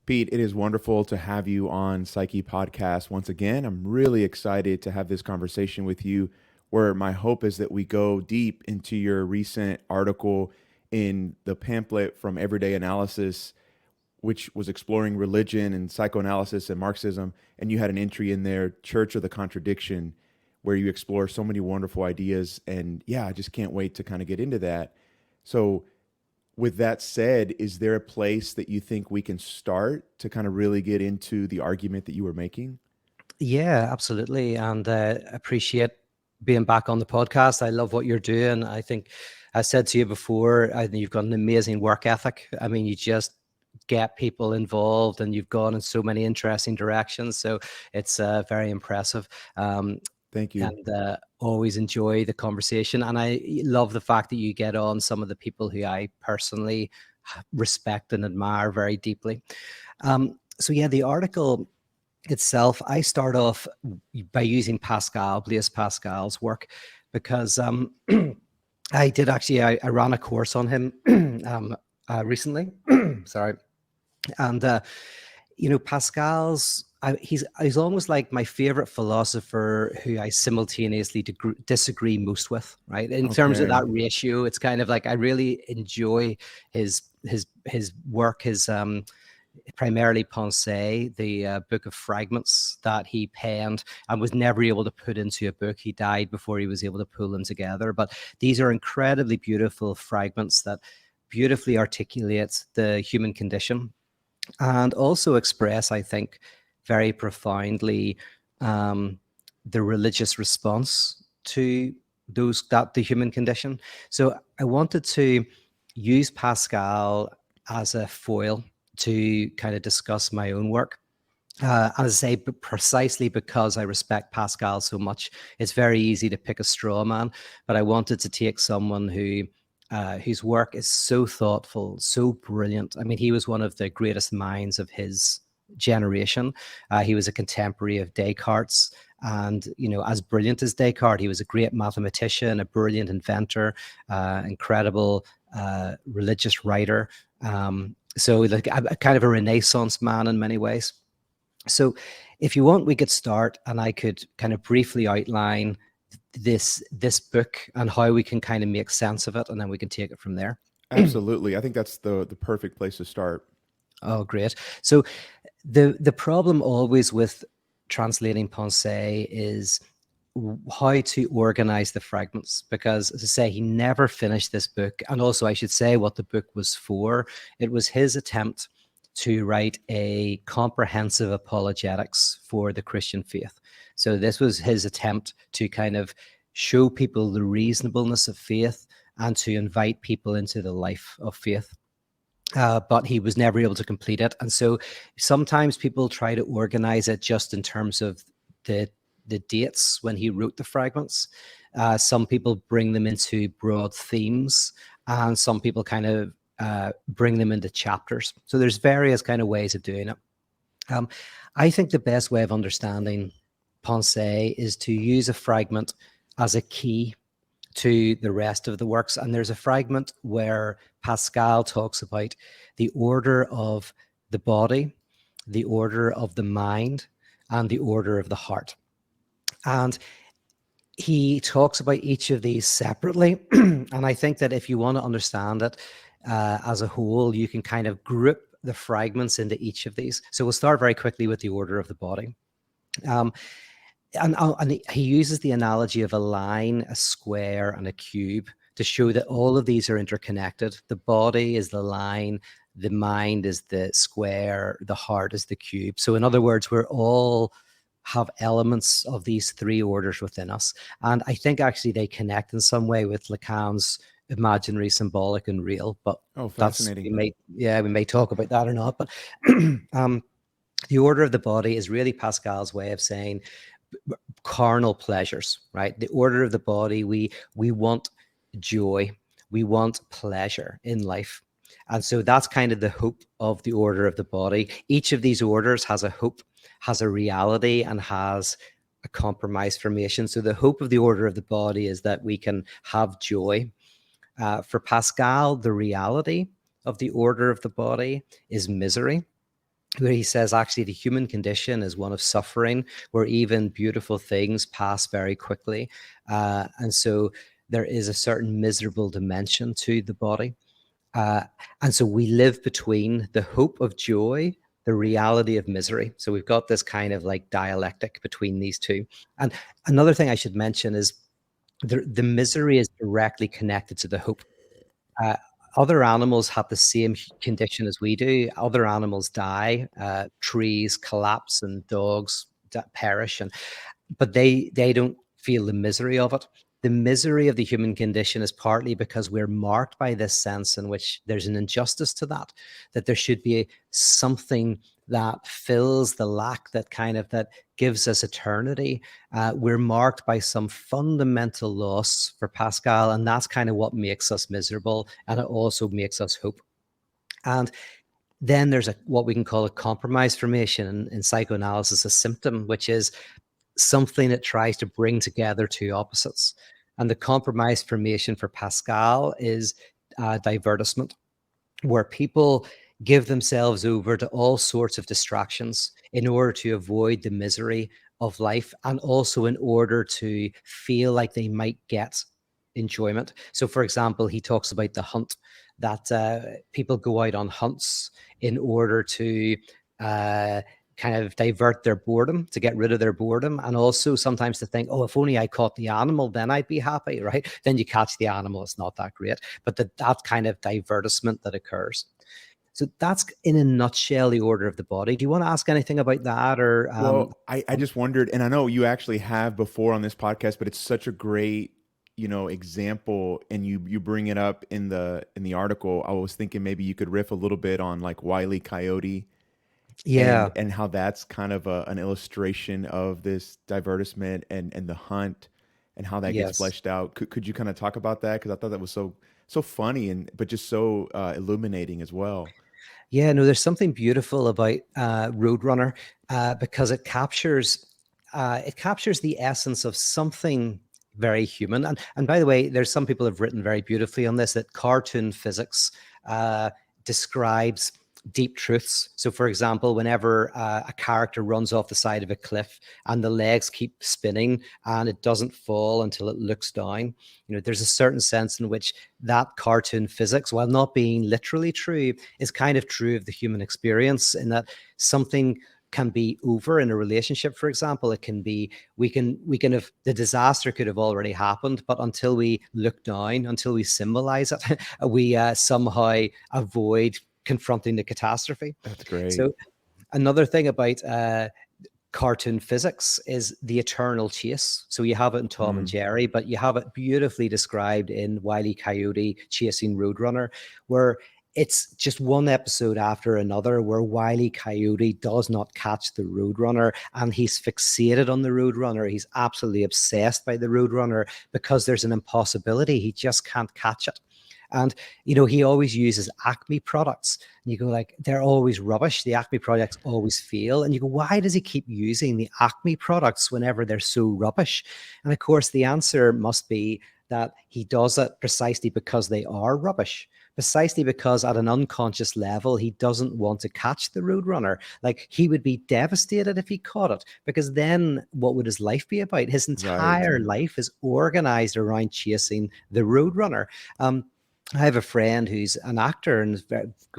Pete, it is wonderful to have you on Psyche Podcast once again. I'm really excited to have this conversation with you, where my hope is that we go deep into your recent article in the pamphlet from Everyday Analysis, which was exploring religion and psychoanalysis and Marxism. And you had an entry in there, Church of the Contradiction, where you explore so many wonderful ideas. And yeah, I just can't wait to kind of get into that. So, with that said, is there a place that you think we can start to kind of really get into the argument that you were making? Yeah, absolutely. And appreciate being back on the podcast. I love what you're doing. I think I said to you before, I think you've got an amazing work ethic. I mean, you just get people involved and you've gone in so many interesting directions. So it's very impressive. Thank you. And always enjoy the conversation. And I love the fact that you get on some of the people who I personally respect and admire very deeply. So yeah, the article itself, I start off by using Blaise Pascal's work, because I did actually, I ran a course on him recently. Sorry. And, Pascal's, he's almost like my favorite philosopher who I simultaneously disagree most with, right? In terms of Okay. that ratio, it's kind of like I really enjoy his work, his primarily Pensée, the book of fragments that he penned and was never able to put into a book. He died before he was able to pull them together. But these are incredibly beautiful fragments that beautifully articulate the human condition and also express, I think, very profoundly the religious response to the human condition. So I wanted to use Pascal as a foil to kind of discuss my own work. As I say, precisely because I respect Pascal so much, it's very easy to pick a straw man. But I wanted to take someone whose work is so thoughtful, so brilliant. I mean, he was one of the greatest minds of his generation. He was a contemporary of Descartes. And, as brilliant as Descartes, he was a great mathematician, a brilliant inventor, incredible religious writer. So like a kind of a Renaissance man in many ways. So if you want, we could start and I could kind of briefly outline this book and how we can kind of make sense of it, and then we can take it from there. Absolutely. I think that's the perfect place to start. Oh, great. So the problem always with translating Pensée is how to organize the fragments, because as I say, he never finished this book. And also I should say what the book was for. It was his attempt to write a comprehensive apologetics for the Christian faith. So this was his attempt to kind of show people the reasonableness of faith and to invite people into the life of faith. But he was never able to complete it. And so sometimes people try to organize it just in terms of the dates when he wrote the fragments. Some people bring them into broad themes, and some people kind of bring them into chapters. So there's various kind of ways of doing it. I think the best way of understanding Pensée is to use a fragment as a key to the rest of the works. And there's a fragment where Pascal talks about the order of the body, the order of the mind, and the order of the heart. And he talks about each of these separately. And I think that if you want to understand it as a whole, you can kind of group the fragments into each of these. So we'll start very quickly with the order of the body. And he uses the analogy of a line, a square, and a cube to show that all of these are interconnected. The body is the line, the mind is the square, the heart is the cube. So in other words, we're all have elements of these three orders within us. And I think actually they connect in some way with Lacan's imaginary, symbolic, and real. But Fascinating. we may talk about that or not. But the order of the body is really Pascal's way of saying carnal pleasures, right? The order of the body, we want joy, we want pleasure in life. And so that's kind of the hope of the order of the body. Each of these orders has a hope, has a reality, and has a compromise formation. So the hope of the order of the body is that we can have joy. For Pascal, the reality of the order of the body is misery. where he says actually the human condition is one of suffering, where even beautiful things pass very quickly. And so there is a certain miserable dimension to the body. Uh, and so we live between the hope of joy, the reality of misery. So we've got this kind of like dialectic between these two. And another thing I should mention is the misery is directly connected to the hope. Uh, Other animals have the same condition as we do. Other animals die, trees collapse, and dogs perish, and but they don't feel the misery of it. The misery of the human condition is partly because we're marked by this sense in which there's an injustice to that, that there should be something that fills the lack, that kind of that gives us eternity. We're marked by some fundamental loss for Pascal, and that's kind of what makes us miserable, and it also makes us hope. And then there's what we can call a compromise formation in psychoanalysis, a symptom, which is something that tries to bring together two opposites. And the compromise formation for Pascal is divertisement, where people give themselves over to all sorts of distractions in order to avoid the misery of life, and also in order to feel like they might get enjoyment. So, for example, he talks about the hunt, that people go out on hunts in order to uh, kind of divert their boredom, to get rid of their boredom, and also sometimes to think, oh, if only I caught the animal, then I'd be happy, right? Then you catch the animal, it's not that great, but that kind of divertisement that occurs. So that's in a nutshell the order of the body. Do you want to ask anything about that, or Well, I just wondered, and I know you actually have before on this podcast, but it's such a great, example, and you bring it up in the article. I was thinking maybe you could riff a little bit on like Wile E. Coyote yeah, and how that's kind of an illustration of this divertisement and the hunt and how that gets yes. fleshed out. Could you kind of talk about that? Because I thought that was so funny and but just so illuminating as well. Yeah, no, there's something beautiful about Roadrunner, because it captures the essence of something very human. And by the way, there's some people have written very beautifully on this, that cartoon physics uh, describes deep truths. So, for example, whenever a character runs off the side of a cliff and the legs keep spinning and it doesn't fall until it looks down, there's a certain sense in which that cartoon physics, while not being literally true, is kind of true of the human experience, in that something can be over in a relationship. For example, it can be, we can have, the disaster could have already happened, but until we look down, until we symbolize it, we somehow avoid confronting the catastrophe. That's great. So another thing about cartoon physics is the eternal chase. So you have it in Tom and Mm. Jerry, but you have it beautifully described in Wile E. Coyote chasing Roadrunner, where it's just one episode after another where Wile E. Coyote does not catch the Roadrunner, and he's fixated on the Roadrunner. He's absolutely obsessed by the Roadrunner because there's an impossibility. He just can't catch it. And he always uses Acme products. And you go like, they're always rubbish. The Acme products always fail. And you go, why does he keep using the Acme products whenever they're so rubbish? And of course, the answer must be that he does it precisely because they are rubbish. Precisely because at an unconscious level, he doesn't want to catch the Roadrunner. Like, he would be devastated if he caught it, because then what would his life be about? His Right. entire life is organized around chasing the Roadrunner. Um, I have a friend who's an actor and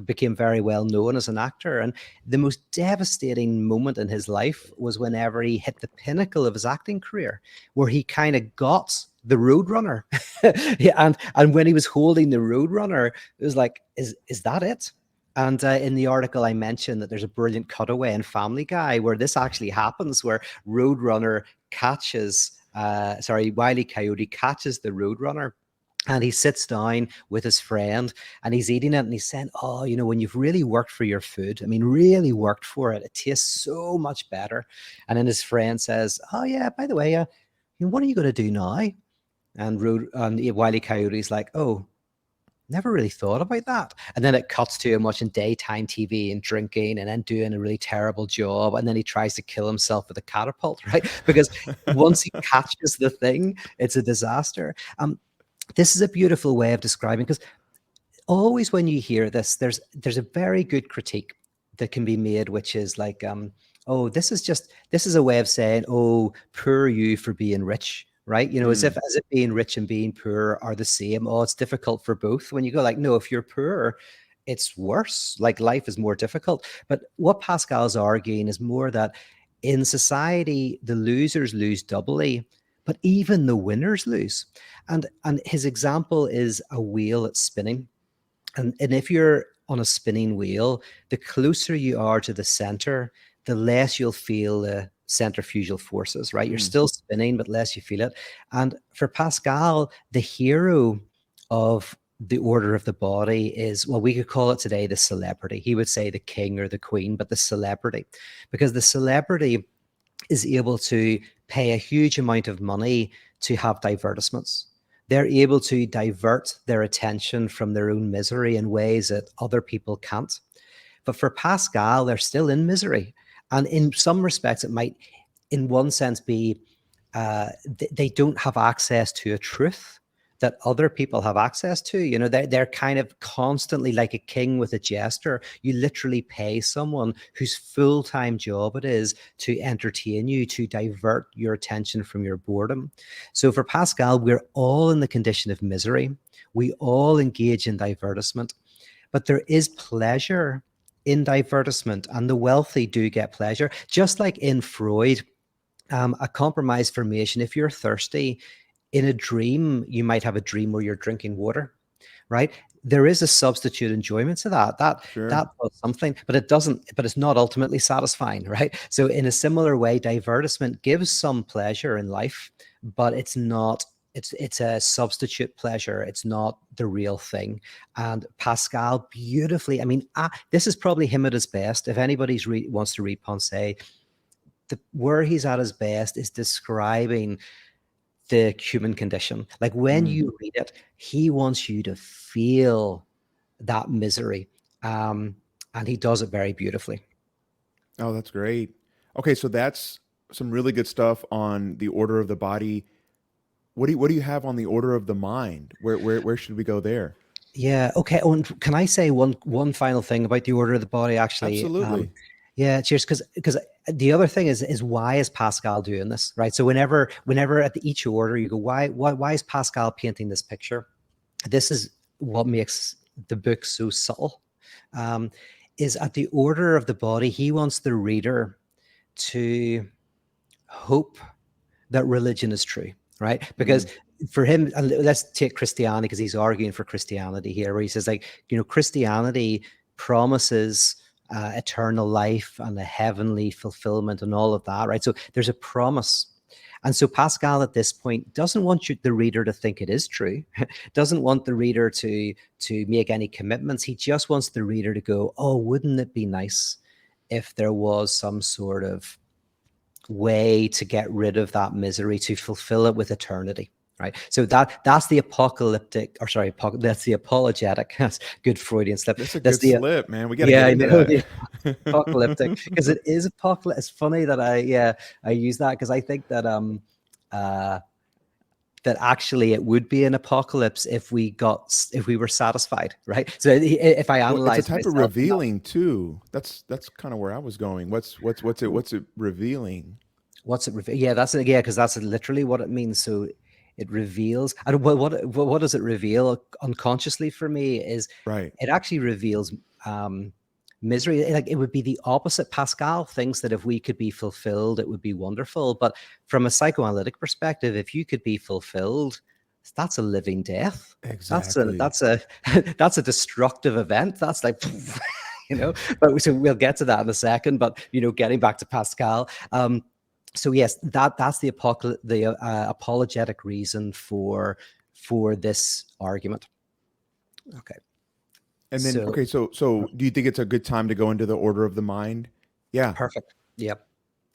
became very well known as an actor. And the most devastating moment in his life was whenever he hit the pinnacle of his acting career, where he kind of got the Roadrunner. Yeah, and when he was holding the Roadrunner, it was like, is that it? And in the article, I mentioned that there's a brilliant cutaway in Family Guy where this actually happens, where Roadrunner catches, Wile E. Coyote catches the Roadrunner, and he sits down with his friend and he's eating it, and he's saying, oh, when you've really worked for your food, I mean, really worked for it, it tastes so much better. And then his friend says, oh, yeah, by the way, what are you going to do now? And Wile E. Coyote's like, oh, never really thought about that. And then it cuts to him watching daytime TV and drinking and then doing a really terrible job. And then he tries to kill himself with a catapult, right? Because once he catches the thing, it's a disaster. This is a beautiful way of describing, because always when you hear this, there's a very good critique that can be made, which is like, oh, this is a way of saying, oh, poor you for being rich, right? You know, Mm, as if being rich and being poor are the same. Oh, it's difficult for both. When you go like, no, if you're poor, it's worse. Like life is more difficult. But what Pascal's arguing is more that in society, the losers lose doubly, but even the winners lose. And his example is a wheel that's spinning. And if you're on a spinning wheel, the closer you are to the center, the less you'll feel the centrifugal forces, right? You're mm, still spinning, but less you feel it. And for Pascal, the hero of the order of the body is, well, we could call it today the celebrity. He would say the king or the queen, but the celebrity, because the celebrity is able to pay a huge amount of money to have divertissements. They're able to divert their attention from their own misery in ways that other people can't. But for Pascal, they're still in misery. And in some respects, it might, in one sense, be they don't have access to a truth that other people have access to. You know, they're kind of constantly like a king with a jester. You literally pay someone whose full-time job it is to entertain you, to divert your attention from your boredom. So for Pascal, we're all in the condition of misery. We all engage in divertisement, but there is pleasure in divertisement, and the wealthy do get pleasure. Just like in Freud, a compromise formation, if you're thirsty, in a dream, you might have a dream where you're drinking water, right? There is a substitute enjoyment to that. That sure. does something, but it doesn't, but it's not ultimately satisfying, right? So in a similar way, divertisement gives some pleasure in life, but it's not, it's a substitute pleasure. It's not the real thing. And Pascal beautifully, I mean, this is probably him at his best. If anybody's wants to read Ponce, where he's at his best is describing the human condition. Like when Mm. you read it, he wants you to feel that misery. Um, and he does it very beautifully. Oh, that's great. Okay, so that's some really good stuff on the order of the body. What do you have on the order of the mind? Where should we go there? Yeah. Okay. Oh, and can I say one final thing about the order of the body? Actually, Absolutely. yeah. Cheers. Because the other thing is why is Pascal doing this? Right. So whenever at each order you go, why is Pascal painting this picture? This is what makes the book so subtle. Um, is at the order of the body, he wants the reader to hope that religion is true, right? Because Mm, for him, and let's take Christianity because he's arguing for Christianity here, where he says, like, you know, Christianity promises eternal life and a heavenly fulfillment and all of that, right? So there's a promise. And so Pascal at this point doesn't want the reader to think it is true, doesn't want the reader to make any commitments. He just wants the reader to go, oh, wouldn't it be nice if there was some sort of way to get rid of that misery, to fulfill it with eternity, right? So that's the apocalyptic, or sorry, that's the apologetic. That's good Freudian slip. that's a That's good the slip, man. We got to yeah, get I into know, that. the apocalyptic, because it is apocalyptic. It's funny that I use that because I think that uh that actually it would be an apocalypse if we were satisfied, right? So if I Well, it's a analyze type of myself in that, revealing too. That's kind of where I was going. What's it revealing? what's it? Yeah, that's it. Yeah, because that's literally what it means. So it reveals. And what does it reveal unconsciously for me is Right. it actually reveals misery. Like it would be the opposite. Pascal thinks that if we could be fulfilled, it would be wonderful. But from a psychoanalytic perspective, if you could be fulfilled, that's a living death. Exactly. That's a that's a destructive event. That's like you know. But so we'll get to that in a second. But you know, getting back to Pascal. So yes, that's the apologetic reason for this argument. Okay, And then, so okay, so do you think it's a good time to go into the order of the mind? Yeah. perfect. Yep.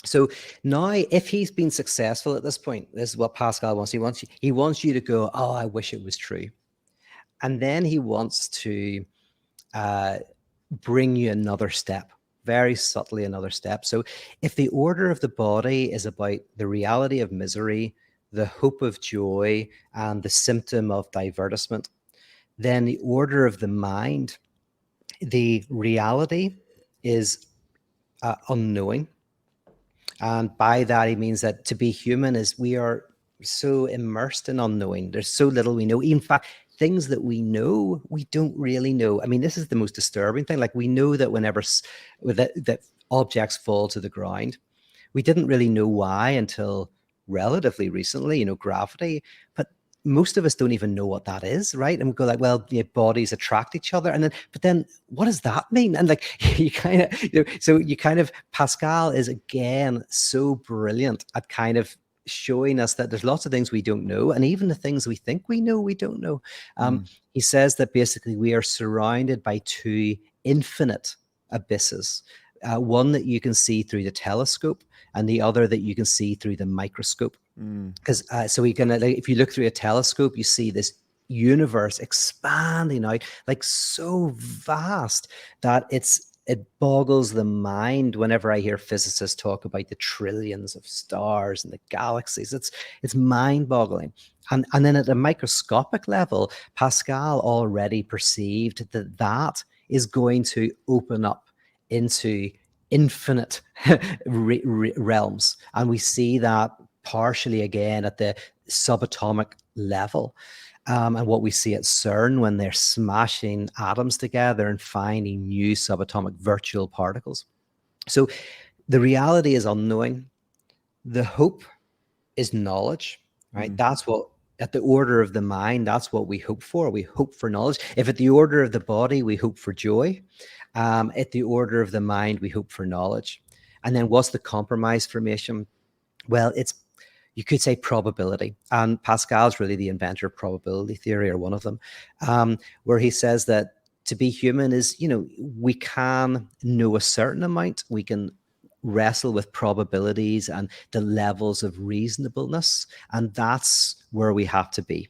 So now, if he's been successful at this point, this is what Pascal wants. He wants you to go, oh, I wish it was true, and then he wants to uh, bring you another step, very subtly another step. So if the order of the body is about the reality of misery, the hope of joy, and the symptom of divertisement, then the order of the mind, the reality is unknowing. And by that, he means that to be human is we are so immersed in unknowing. There's so little we know. In fact, things that we know, we don't really know. I mean, this is the most disturbing thing. Like we know that whenever that objects fall to the ground, we didn't really know why until relatively recently, gravity. But most of us don't even know what that is, right? And we go like, well, bodies attract each other. But then what does that mean? And like, so you kind of, Pascal is again so brilliant at kind of showing us that there's lots of things we don't know. And even the things we think we know, we don't know. Mm, He says that basically we are surrounded by two infinite abysses. One that you can see through the telescope and the other that you can see through the microscope. mm, Because so we can, like, if you look through a telescope, you see this universe expanding out like so vast that it boggles the mind whenever I hear physicists talk about the trillions of stars and the galaxies. It's mind-boggling. And then at a microscopic level, Pascal already perceived that that is going to open up into infinite realms. And we see that partially again at the subatomic level. And what we see at CERN when they're smashing atoms together and finding new subatomic virtual particles. So the reality is unknowing. The hope is knowledge, right? mm. That's what, at the order of the mind, that's what we hope for. We hope for knowledge. If at the order of the body, we hope for joy. At the order of the mind, we hope for knowledge. And then what's the compromise formation? Well, you could say probability. And Pascal's really the inventor of probability theory, or one of them, where he says that to be human is, we can know a certain amount. We can wrestle with probabilities and the levels of reasonableness. And that's where we have to be.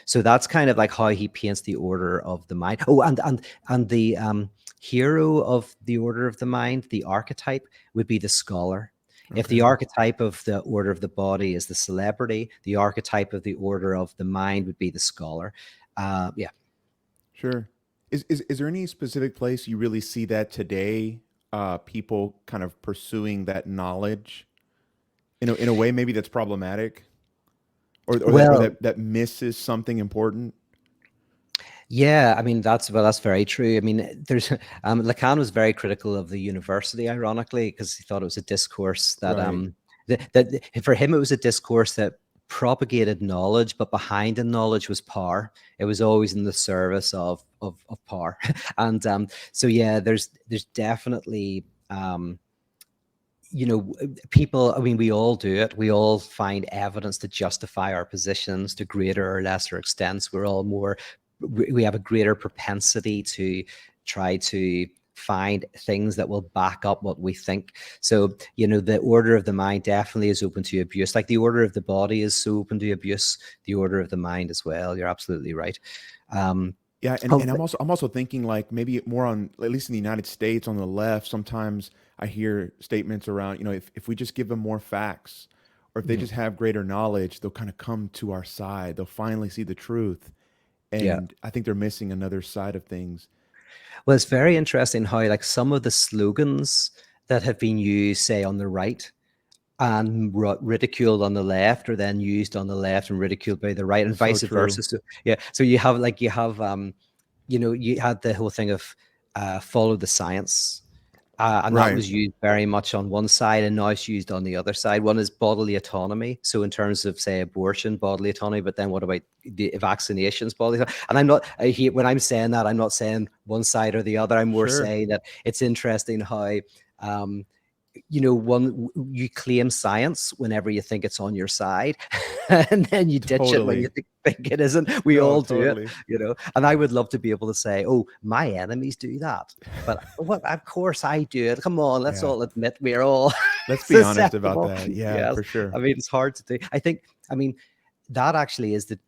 So that's kind of like how he paints the order of the mind. Oh, and the hero of the order of the mind, the archetype, would be the scholar. If the Okay. archetype of the order of the body is the celebrity, the archetype of the order of the mind would be the scholar. Yeah. Sure. Is there any specific place you really see that today? People kind of pursuing that knowledge in a way maybe that's problematic, or Well, that misses something important. yeah, I mean that's very true. I mean, there's Lacan was very critical of the university, ironically, because he thought it was a discourse that Right. for him it was a discourse that propagated knowledge, but behind the knowledge was power. It was always in the service of power, and so yeah, there's definitely people, I mean, we all do it. We all find evidence to justify our positions to greater or lesser extents. We have a greater propensity to try to find things that will back up what we think. So, the order of the mind definitely is open to abuse. Like the order of the body is so open to abuse, the order of the mind as well. You're absolutely right. Um, Yeah, and oh, I'm also thinking like maybe more on, at least in the United States, on the left. Sometimes I hear statements around, if we just give them more facts, or if they mhm, just have greater knowledge, they'll kind of come to our side. They'll finally see the truth. yeah. And I think they're missing another side of things. Well, it's very interesting how, like, some of the slogans that have been used, say, on the right and ridiculed on the left, are then used on the left and ridiculed by the right, and So vice true. versa. So yeah, so you had the whole thing of follow the science. And that Right. was used very much on one side, and now it's used on the other side. One is bodily autonomy. So, in terms of, say, abortion, bodily autonomy, but then what about the vaccinations, bodily autonomy? And when I'm saying that, I'm not saying one side or the other. I'm more Sure. saying that it's interesting how um, you claim science whenever you think it's on your side, and then you ditch it when you Totally. think it isn't. We No, all do it, totally. and I would love to be able to say, oh, my enemies do that, but what, of course I do it. Come on, let's Yeah. all admit we're all Let's be honest about susceptible. that. Yeah, Yes, for sure. I mean, it's hard to do. I mean, that actually is the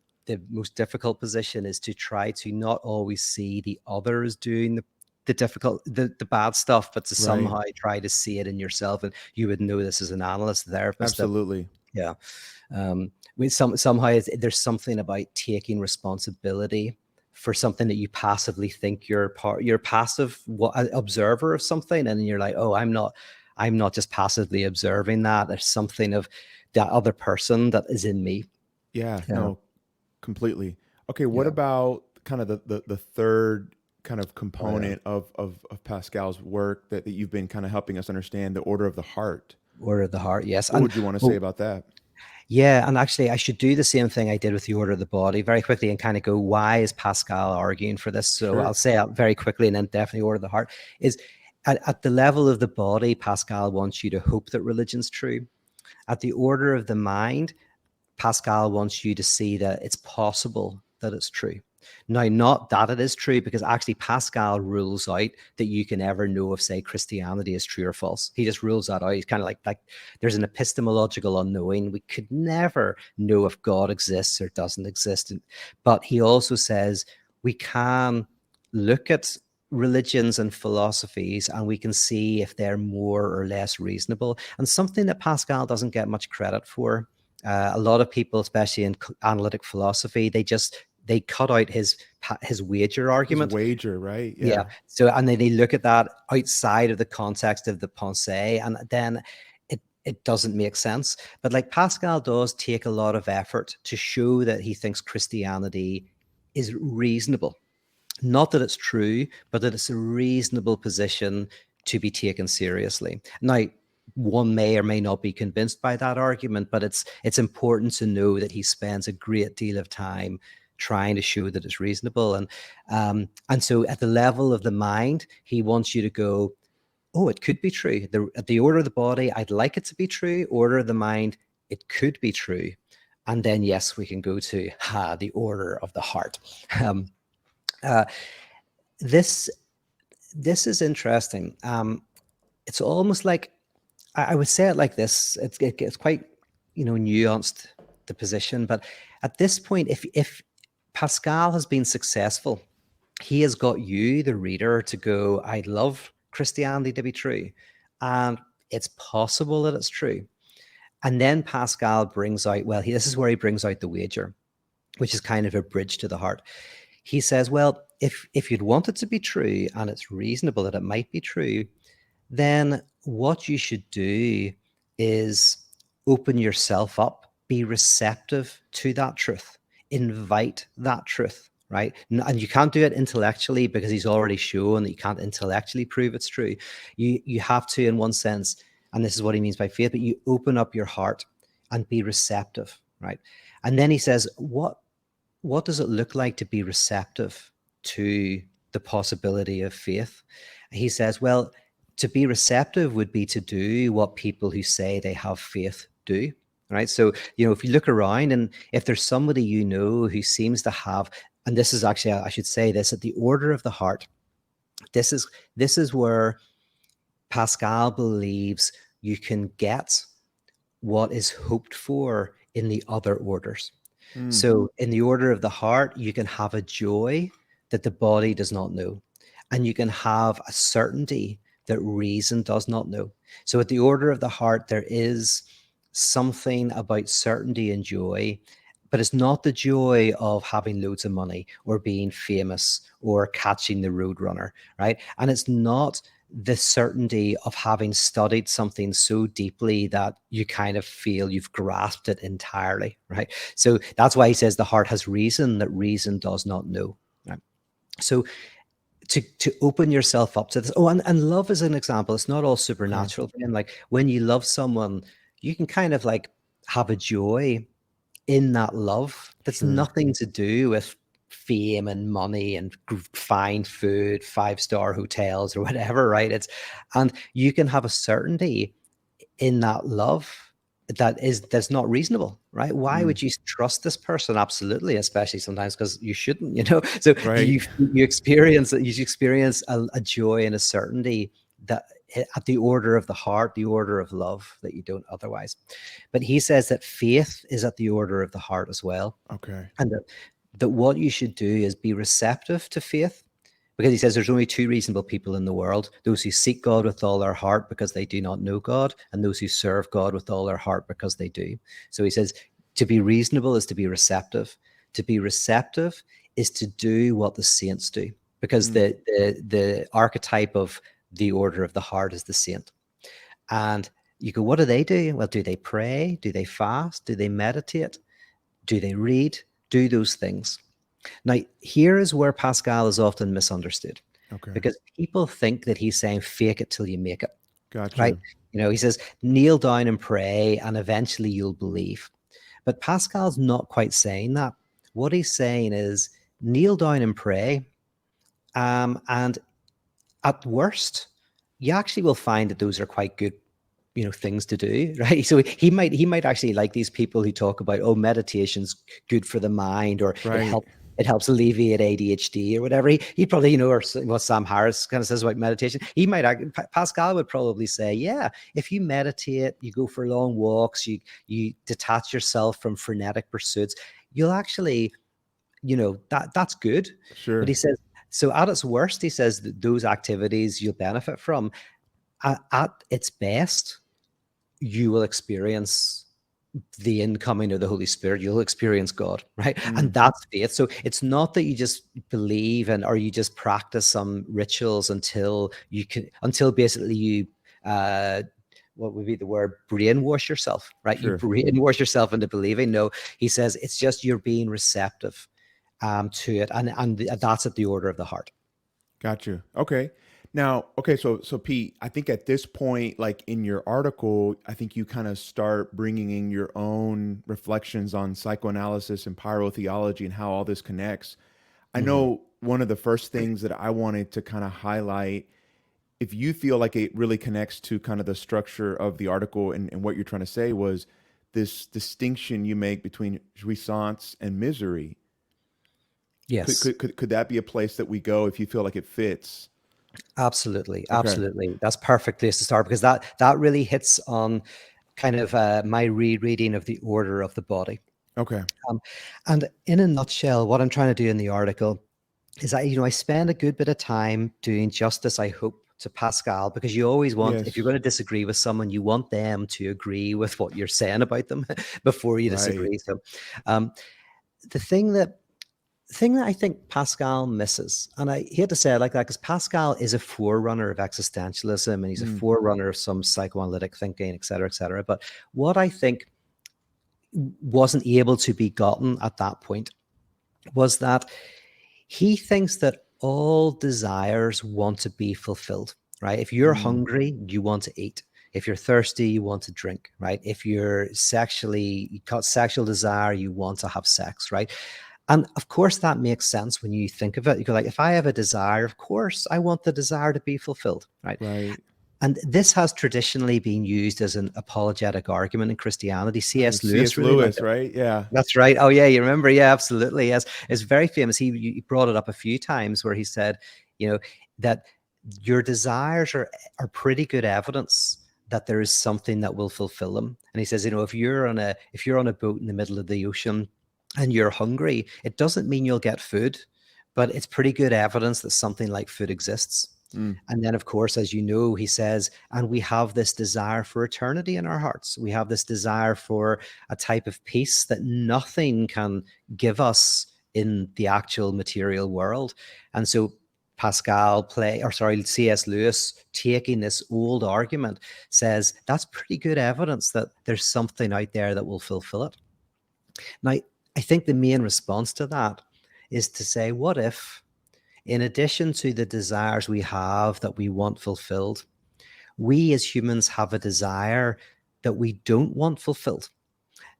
most difficult position, is to try to not always see the others doing the bad stuff, but to Right. somehow try to see it in yourself. And you would know this as an analyst, therapist, that Absolutely. yeah, somehow there's something about taking responsibility for something that you passively think you're passive observer of something, and you're like, oh, I'm not just passively observing that. There's something of that other person that is in me. Yeah, Yeah, no, completely. Okay, what yeah. about kind of the third kind of Oh, yeah. component of Pascal's work that you've been kind of helping us understand, the order of the heart? Order of the heart, yes. What And would you want to say oh, about that? yeah, and actually, I should do the same thing I did with the order of the body very quickly and kind of go, why is Pascal arguing for this? So I'll Sure. say it very quickly, and then definitely order of the heart is at the level of the body. Pascal wants you to hope that religion's true. At the order of the mind, Pascal wants you to see that it's possible that it's true. Now, not that it is true, because actually Pascal rules out that you can ever know if, say, Christianity is true or false. He just rules that out. He's kind of like there's an epistemological unknowing. We could never know if God exists or doesn't exist. But he also says we can look at religions and philosophies and we can see if they're more or less reasonable. And something that Pascal doesn't get much credit for, a lot of people, especially in analytic philosophy, they cut out his wager His argument. wager, right? Yeah. Yeah. So, and then they look at that outside of the context of the pensée, and then it doesn't make sense. But like Pascal does take a lot of effort to show that he thinks Christianity is reasonable. Not that it's true, but that it's a reasonable position to be taken seriously. Now, one may or may not be convinced by that argument, but it's important to know that he spends a great deal of time trying to show that it's reasonable. And so at the level of the mind, he wants you to go, oh, it could be true. At the order of the body, I'd like it to be true. Order of the mind, it could be true. And then yes, we can go to the order of the heart. Um, uh, this this is interesting. It's almost like I would say it like this. It's quite nuanced, the position, but at this point, if Pascal has been successful, he has got you, the reader, to go, I love Christianity to be true, and it's possible that it's true. And then Pascal brings out, well, this is where he brings out the wager, which is kind of a bridge to the heart. He says, well, if you'd want it to be true and it's reasonable that it might be true, then what you should do is open yourself up, be receptive to that truth, invite that truth, right? And you can't do it intellectually, because he's already shown that you can't intellectually prove it's true. You have to, in one sense, and this is what he means by faith, but you open up your heart and be receptive, right? And then he says, what does it look like to be receptive to the possibility of faith? He says, well, to be receptive would be to do what people who say they have faith do, right? So, if you look around and if there's somebody who seems to have, and this is actually, I should say this, at the order of the heart, this is where Pascal believes you can get what is hoped for in the other orders. Mm, So in the order of the heart, you can have a joy that the body does not know, and you can have a certainty that reason does not know. So at the order of the heart, there is something about certainty and joy, but it's not the joy of having loads of money or being famous or catching the roadrunner, right? And it's not the certainty of having studied something so deeply that you kind of feel you've grasped it entirely, right? So that's why he says the heart has reason that reason does not know, right? So to open yourself up to this. Oh, and love is an example. It's not all okay. supernatural. And like when you love someone, you can kind of like have a joy in that love that's Sure. nothing to do with fame and money and fine food, five-star hotels or whatever, right? And you can have a certainty in that love that's not reasonable, right? Why Mm, would you trust this person? Absolutely, especially sometimes because you shouldn't, So right. you experience a joy and a certainty that at the order of the heart, the order of love that you don't otherwise. But he says that faith is at the order of the heart as well, Okay. and that what you should do is be receptive to faith, because he says there's only two reasonable people in the world: those who seek God with all their heart because they do not know God, and those who serve God with all their heart because they do. So he says to be reasonable is to be receptive. To be receptive is to do what the saints do, because Mm, the archetype of the order of the heart is the saint. And you go, what do they do? Well, do they pray? Do they fast? Do they meditate? Do they read? Do those things? Now, here is where Pascal is often misunderstood, okay. because people think that he's saying fake it till you make it, right? Gotcha. He says, kneel down and pray, and eventually you'll believe. But Pascal's not quite saying that. What he's saying is kneel down and pray, and at worst, you actually will find that those are quite good, things to do, right? So he might actually like these people who talk about, oh, meditation's good for the mind, or Right. it helps alleviate ADHD or whatever. He probably, or what Sam Harris kind of says about meditation. Pascal would probably say, yeah, if you meditate, you go for long walks, you detach yourself from frenetic pursuits, you'll actually, that's good. But he Sure. says, so at its worst, he says that those activities you'll benefit from. At its best, you will experience the incoming of the Holy Spirit. You'll experience God, right? And Mm, that's faith. So it's not that you just believe or you just practice some rituals until basically you, uh, what would be the word, brainwash yourself, right? You sure. brainwash yourself into believing. No, he says it's just you're being receptive to it, and that's at the order of the heart. Gotcha. Okay. Now, okay, so Pete, I think at this point, like in your article, I think you kind of start bringing in your own reflections on psychoanalysis and pyrotheology and how all this connects. I Mhm. know one of the first things that I wanted to kind of highlight, if you feel like it really connects to kind of the structure of the article and what you're trying to say, was this distinction you make between jouissance and misery. Yes. Could that be a place that we go if you feel like it fits? Absolutely, Okay. absolutely. That's a perfect place to start, because that really hits on kind of my rereading of the order of the body. Okay. Um, and in a nutshell, what I'm trying to do in the article is I spend a good bit of time doing justice, I hope, to Pascal, because you always want, if you're Yes. going to disagree with someone, you want them to agree with what you're saying about them before you Right. disagree. So, um, the thing that I think Pascal misses, and I hate to say it like that, because Pascal is a forerunner of existentialism, and he's a Mm, forerunner of some psychoanalytic thinking, et cetera, et cetera. But what I think wasn't able to be gotten at that point was that he thinks that all desires want to be fulfilled, right? If you're mm, hungry, you want to eat. If you're thirsty, you want to drink, right? If you got sexual desire, you want to have sex, right? And of course, that makes sense when you think of it. You go like, if I have a desire, of course, I want the desire to be fulfilled, right? right. And this has traditionally been used as an apologetic argument in Christianity. Right. C.S. Lewis C.S. really liked Lewis, it. right? Yeah. That's right. Oh, yeah, you remember? Yeah, absolutely. Yes, it's very famous. He brought it up a few times where he said, you know, that your desires are pretty good evidence that there is something that will fulfill them. And he says, if you're on a boat in the middle of the ocean and you're hungry, it doesn't mean you'll get food, but it's pretty good evidence that something like food exists. Mm, And then, of course, as you know, he says, and we have this desire for eternity in our hearts. We have this desire for a type of peace that nothing can give us in the actual material world. And so C.S. Lewis, taking this old argument, says that's pretty good evidence that there's something out there that will fulfill it. Now, I think the main response to that is to say, what if, in addition to the desires we have that we want fulfilled, we as humans have a desire that we don't want fulfilled?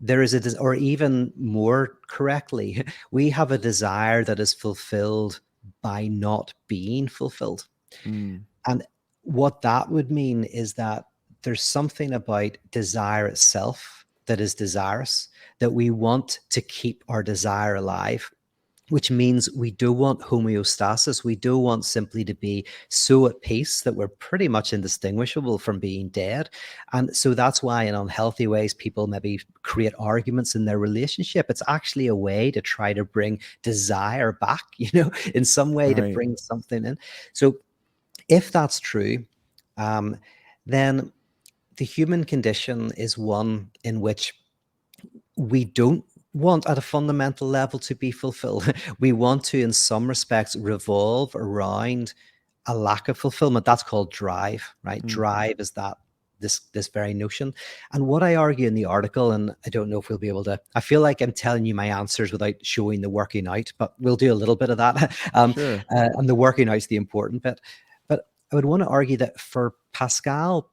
There is or even more correctly, we have a desire that is fulfilled by not being fulfilled. mm, And what that would mean is that there's something about desire itself that is desirous, that we want to keep our desire alive, which means we do want homeostasis. We do want simply to be so at peace that we're pretty much indistinguishable from being dead. And so that's why, in unhealthy ways, people maybe create arguments in their relationship. It's actually a way to try to bring desire back, in some way to right. bring something in. So if that's true, um, then the human condition is one in which we don't want at a fundamental level to be fulfilled. We want to, in some respects, revolve around a lack of fulfillment. That's called drive, right? Mm, Drive is that this very notion. And what I argue in the article, and I don't know if we'll be able to, I feel like I'm telling you my answers without showing the working out, but we'll do a little bit of that. sure. And the working out's the important bit. But I would want to argue that for Pascal,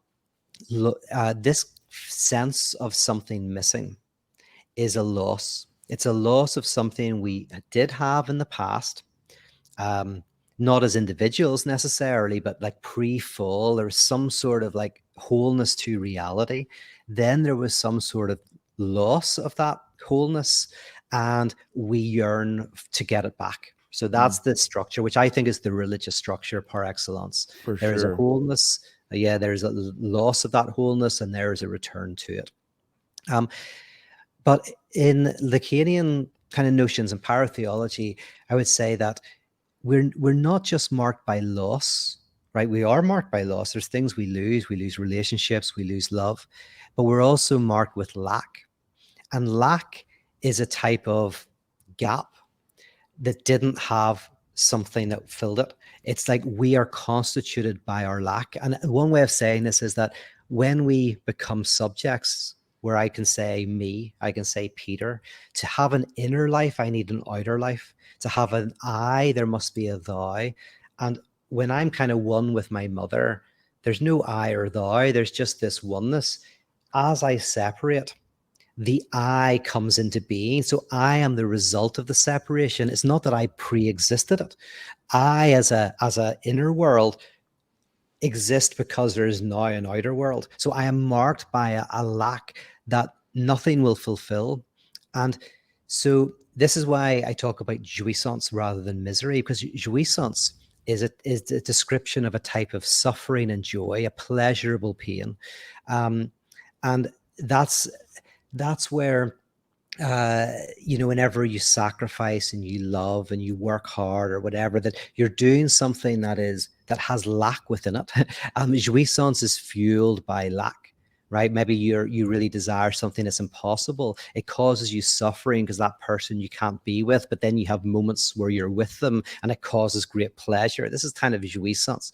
this sense of something missing is a loss. It's a loss of something we did have in the past, um, not as individuals necessarily, but like pre-fall, there was some sort of like wholeness to reality. Then there was some sort of loss of that wholeness, and we yearn to get it back. So Mm, that's the structure, which I think is the religious structure par excellence. for There is a sure. wholeness, yeah, there's a loss of that wholeness, and there is a return to it. Um, but in Lacanian kind of notions and paratheology, I would say that we're not just marked by loss, right? We are marked by loss. There's things we lose relationships, we lose love, but we're also marked with lack. And lack is a type of gap that didn't have something that filled it. It's like we are constituted by our lack. And one way of saying this is that when we become subjects, where I can say me, I can say Peter, to have an inner life, I need an outer life. To have an I, there must be a thou. And when I'm kind of one with my mother, there's no I or thou, there's just this oneness. As I separate, the I comes into being. So I am the result of the separation. It's not that I pre-existed it. I, as a inner world, exist because there is now an outer world. So I am marked by a lack that nothing will fulfill. And so this is why I talk about jouissance rather than misery, because jouissance is a description of a type of suffering and joy, a pleasurable pain. And that's where whenever you sacrifice and you love and you work hard or whatever, that you're doing something that has lack within it. Jouissance is fueled by lack, right? Maybe you really desire something that's impossible. It causes you suffering because that person you can't be with, but then you have moments where you're with them and it causes great pleasure. This is kind of jouissance.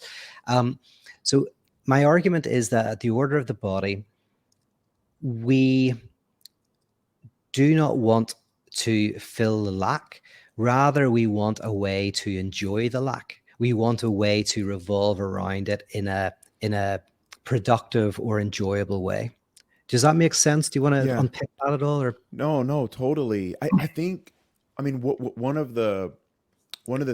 So my argument is that at the order of the body, we do not want to fill the lack. Rather, we want a way to enjoy the lack. We want a way to revolve around it in a productive or enjoyable way. Does that make sense? Do you want to Yeah. unpick that at all? Or No, no, totally. I think, I mean, one of the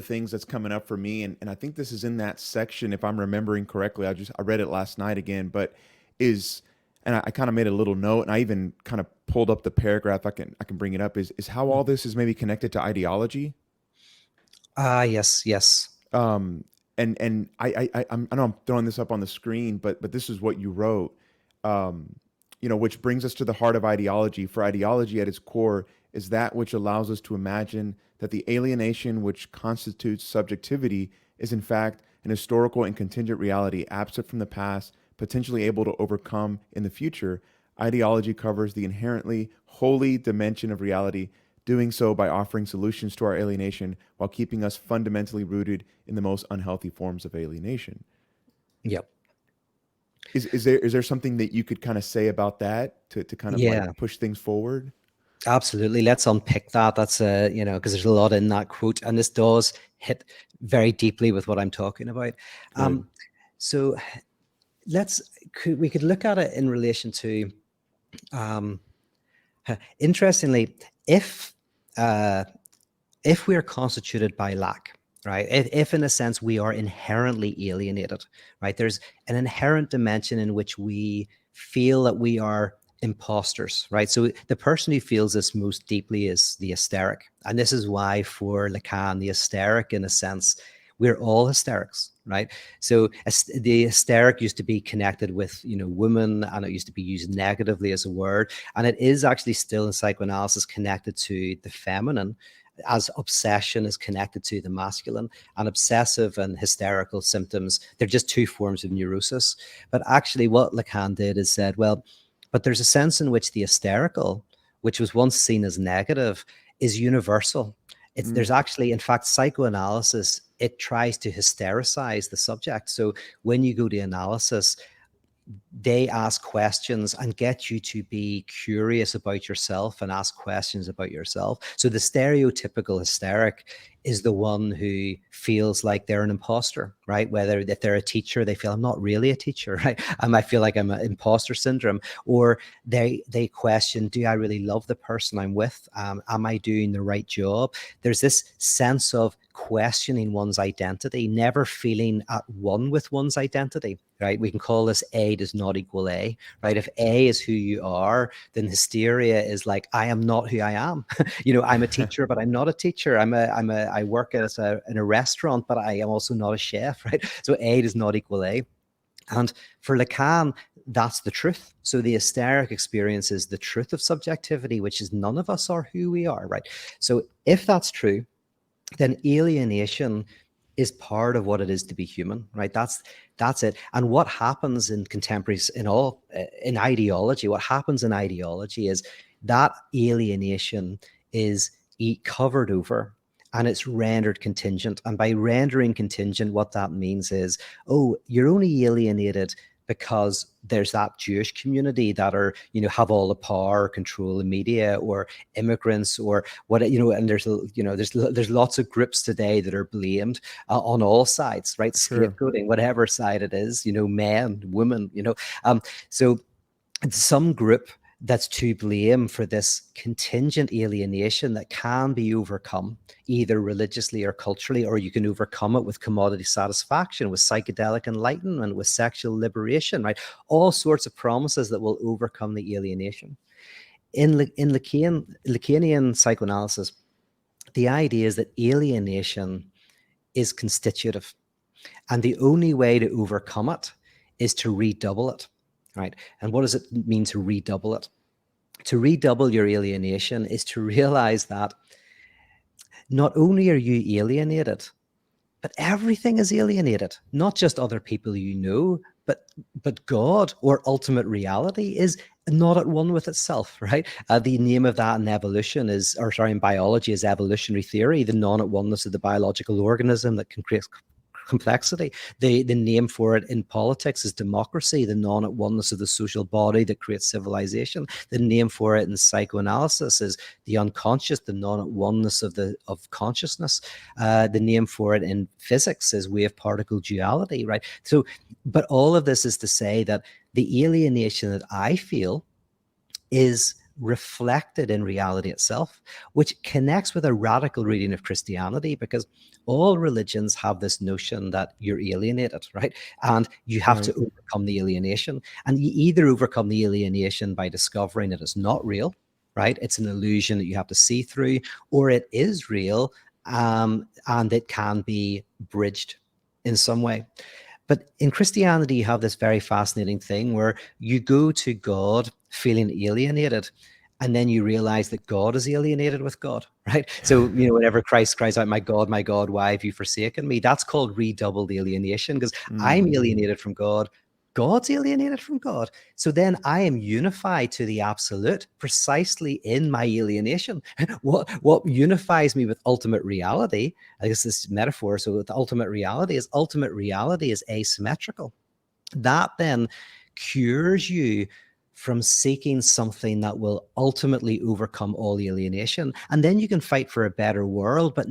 things that's coming up for me, and I think this is in that section, if I'm remembering correctly, I read it last night again, but is, and I kind of made a little note, and I even kind of pulled up the paragraph. I can bring it up. Is how all this is maybe connected to ideology. yes, yes, Um, and I know I'm throwing this up on the screen, but this is what you wrote. Um, which brings us to the heart of ideology. For ideology at its core is that which allows us to imagine that the alienation which constitutes subjectivity is in fact an historical and contingent reality absent from the past, potentially able to overcome in the future. Ideology covers the inherently holy dimension of reality, doing so by offering solutions to our alienation while keeping us fundamentally rooted in the most unhealthy forms of alienation. yep, Is there something that you could kind of say about that to kind of like yeah. push things forward? Absolutely. Let's unpick that. That's because there's a lot in that quote, and this does hit very deeply with what I'm talking about. Good. Um, so we could look at it in relation to um, interestingly, if uh, if we are constituted by lack, right? If in a sense we are inherently alienated, right? There's an inherent dimension in which we feel that we are imposters, right? So the person who feels this most deeply is the hysteric. And this is why for Lacan, the hysteric, in a sense, we're all hysterics, right? So the hysteric used to be connected with, women, and it used to be used negatively as a word. And it is actually still in psychoanalysis connected to the feminine, as obsession is connected to the masculine, and obsessive and hysterical symptoms, they're just two forms of neurosis. But actually what Lacan did is said, well, but there's a sense in which the hysterical, which was once seen as negative, is universal. There's actually, in fact, psychoanalysis, it tries to hystericize the subject. So when you go to analysis, they ask questions and get you to be curious about yourself and ask questions about yourself. So the stereotypical hysteric is the one who feels like they're an imposter, right? Whether if they're a teacher, they feel I'm not really a teacher, right? I might feel like I'm an imposter syndrome, or they question, do I really love the person I'm with? Am I doing the right job? There's this sense of questioning one's identity, never feeling at one with one's identity, right? We can call this A does not equal A, right? If A is who you are, then hysteria is like, I am not who I am. I'm a teacher, but I'm not a teacher. I work in a restaurant, but I am also not a chef, right? So A does not equal A. And for Lacan, that's the truth. So the hysteric experience is the truth of subjectivity, which is none of us are who we are, right? So if that's true, then alienation is part of what it is to be human, right? That's it. And what happens in contemporaries in ideology, what happens in ideology is that alienation is covered over and it's rendered contingent. And by rendering contingent, what that means is, oh, you're only alienated because there's that Jewish community that are, have all the power, control the media, or immigrants, or what, and there's lots of groups today that are blamed on all sides, right? Sure. Scapegoating, whatever side it is, men, women, so some group that's to blame for this contingent alienation that can be overcome either religiously or culturally, or you can overcome it with commodity satisfaction, with psychedelic enlightenment, with sexual liberation, right? All sorts of promises that will overcome the alienation. In Lacanian psychoanalysis, the idea is that alienation is constitutive, and the only way to overcome it is to redouble it, right? And what does it mean to redouble it? To redouble your alienation is to realize that not only are you alienated, but everything is alienated, not just other people but God, or ultimate reality, is not at one with itself, right? The name of that in evolution in biology is evolutionary theory, the non-at-oneness of the biological organism that can create complexity. The name for it in politics is democracy, the non-at-oneness of the social body that creates civilization. The name for it in psychoanalysis is the unconscious, the non-at-oneness of consciousness. The name for it in physics is wave-particle duality, right? So, but all of this is to say that the alienation that I feel is reflected in reality itself, which connects with a radical reading of Christianity, because all religions have this notion that you're alienated, right? And you have to Right. overcome the alienation. And you either overcome the alienation by discovering that it's not real, right? It's an illusion that you have to see through, or it is real, and it can be bridged in some way. But in Christianity, you have this very fascinating thing where you go to God feeling alienated, and then you realize that God is alienated with God, right? So, whenever Christ cries out, my God, why have you forsaken me? That's called redoubled alienation, because I'm Mm. alienated from God. God's alienated from God. So then I am unified to the absolute precisely in my alienation. What unifies me with ultimate reality, I guess this metaphor, so with ultimate reality is asymmetrical. That then cures you from seeking something that will ultimately overcome all alienation. And then you can fight for a better world, but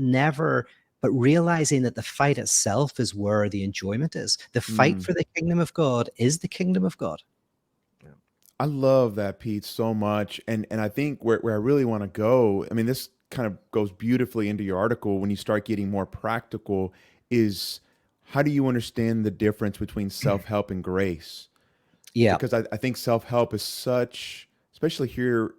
realizing that the fight itself is where the enjoyment is. The fight Mm. for the kingdom of God is the kingdom of God. Yeah. I love that, Pete, so much. And I think where I really want to go, I mean, this kind of goes beautifully into your article when you start getting more practical, is how do you understand the difference between self-help and grace? Yeah. Because I think self-help is such, especially here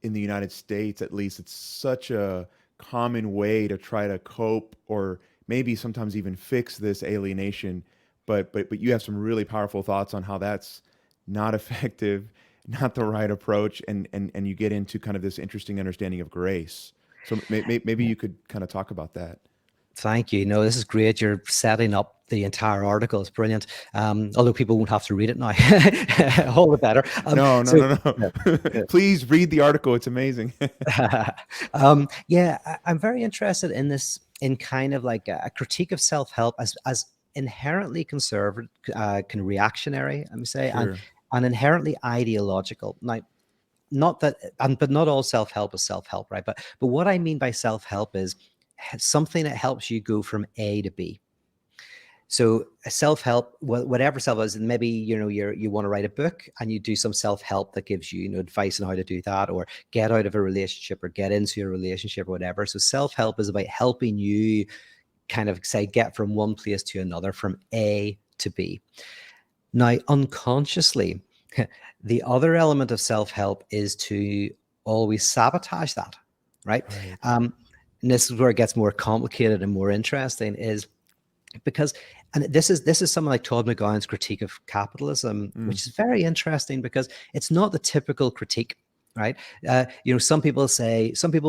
in the United States, at least, it's such a common way to try to cope or maybe sometimes even fix this alienation. But you have some really powerful thoughts on how that's not effective, not the right approach, and you get into kind of this interesting understanding of grace. So maybe you could kind of talk about that. Thank you. No, this is great. You're setting up the entire article. It's brilliant. Although people won't have to read it now. All the better. No, no, So, no, yeah, no. Please read the article. It's amazing. yeah, I'm very interested in this, in kind of like a critique of self-help as inherently conservative, reactionary, let me say, Sure. and inherently ideological. Now, not that, but not all self-help is self-help, right? But what I mean by self-help is something that helps you go from A to B. So self-help, whatever self is, maybe you want to write a book and you do some self-help that gives you, advice on how to do that, or get out of a relationship or get into a relationship or whatever. So self-help is about helping you kind of say get from one place to another, from A to B. Now, unconsciously, the other element of self-help is to always sabotage that, right? Right. And this is where it gets more complicated and more interesting, is because, and this is something like Todd McGowan's critique of capitalism, Mm. which is very interesting because it's not the typical critique, right? Some people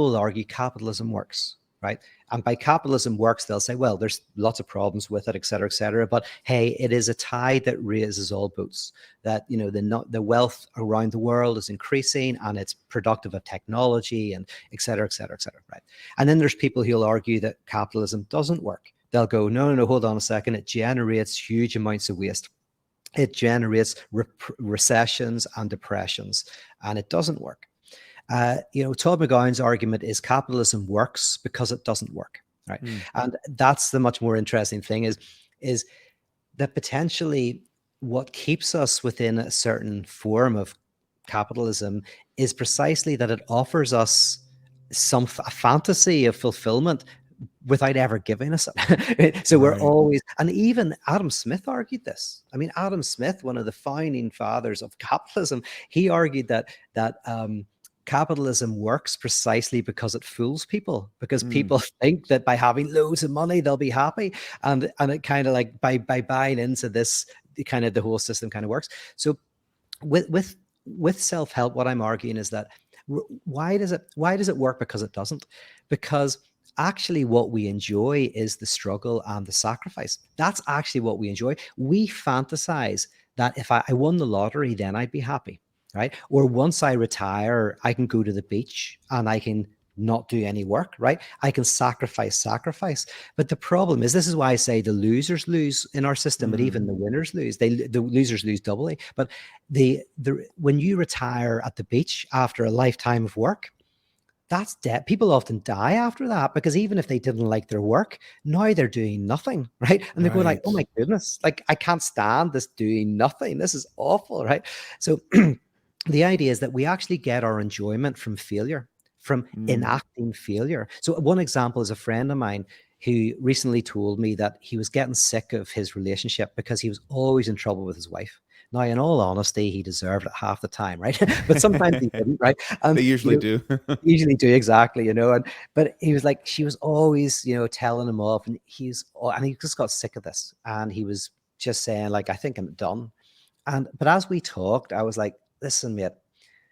will argue capitalism works, right? And by capitalism works, they'll say, well, there's lots of problems with it, et cetera, et cetera. But hey, it is a tide that raises all boats. That the wealth around the world is increasing, and it's productive of technology, and et cetera, et cetera, et cetera, right? And then there's people who'll argue that capitalism doesn't work. They'll go, no, no, no, hold on a second. It generates huge amounts of waste. It generates recessions and depressions, and it doesn't work. Todd McGowan's argument is capitalism works because it doesn't work, right? Mm. And that's the much more interesting thing, is that potentially what keeps us within a certain form of capitalism is precisely that it offers us a fantasy of fulfillment without ever giving us it. So we're Right. always, and even Adam Smith argued this. I mean, Adam Smith, one of the founding fathers of capitalism, he argued that capitalism works precisely because it fools people, because Mm. people think that by having loads of money they'll be happy, and it kind of like by buying into this, kind of the whole system kind of works. So with self-help, what I'm arguing is that why does it work? Because it doesn't. Because actually what we enjoy is the struggle and the sacrifice. That's actually what we enjoy. We fantasize that if I won the lottery, then I'd be happy, right? Or once I retire, I can go to the beach and I can not do any work, right? I can sacrifice. But the problem is, this is why I say the losers lose in our system, but Mm. even the winners lose. The losers lose doubly. But when you retire at the beach after a lifetime of work, that's dead. People often die after that, because even if they didn't like their work, now they're doing nothing, right? And they're going like, Right. oh my goodness, like I can't stand this doing nothing. This is awful, right? So the idea is that we actually get our enjoyment from failure, from Mm. enacting failure. So one example is a friend of mine who recently told me that he was getting sick of his relationship because he was always in trouble with his wife. Now, in all honesty, he deserved it half the time, right? But sometimes he didn't, right? They And usually do. usually do, exactly, but he was like, she was always, telling him off, and he just got sick of this, and he was just saying like, I think I'm done. But as we talked, I was like, listen, mate,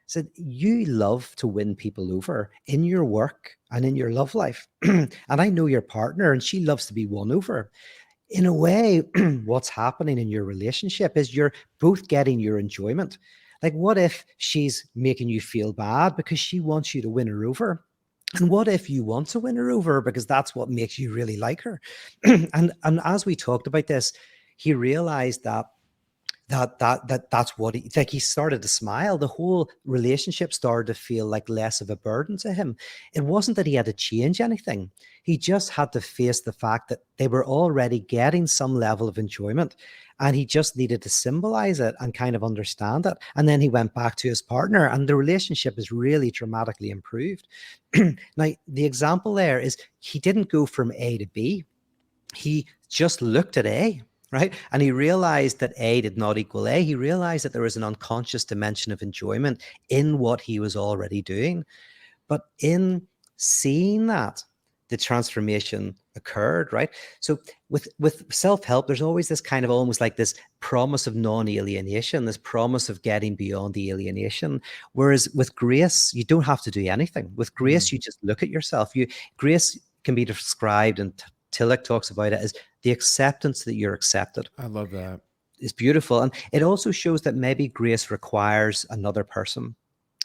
said, you love to win people over in your work and in your love life. And I know your partner, and she loves to be won over. In a way, what's happening in your relationship is you're both getting your enjoyment. Like, what if she's making you feel bad because she wants you to win her over? And what if you want to win her over because that's what makes you really like her? And as we talked about this, he realized that's what he started to smile. The whole relationship started to feel like less of a burden to him. It wasn't that he had to change anything. He just had to face the fact that they were already getting some level of enjoyment, and he just needed to symbolize it and kind of understand it. And then he went back to his partner, and the relationship is really dramatically improved. Now, the example there is, he didn't go from A to B. He just looked at A, right? And he realized that A did not equal A. He realized that there was an unconscious dimension of enjoyment in what he was already doing. But in seeing that, the transformation occurred, right? So with self-help, there's always this kind of almost like this promise of non-alienation, this promise of getting beyond the alienation. Whereas with grace, you don't have to do anything. With Mm. grace, you just look at yourself. Grace can be described in Tillich talks about it, is the acceptance that you're accepted. I love that. Is beautiful. And it also shows that maybe grace requires another person,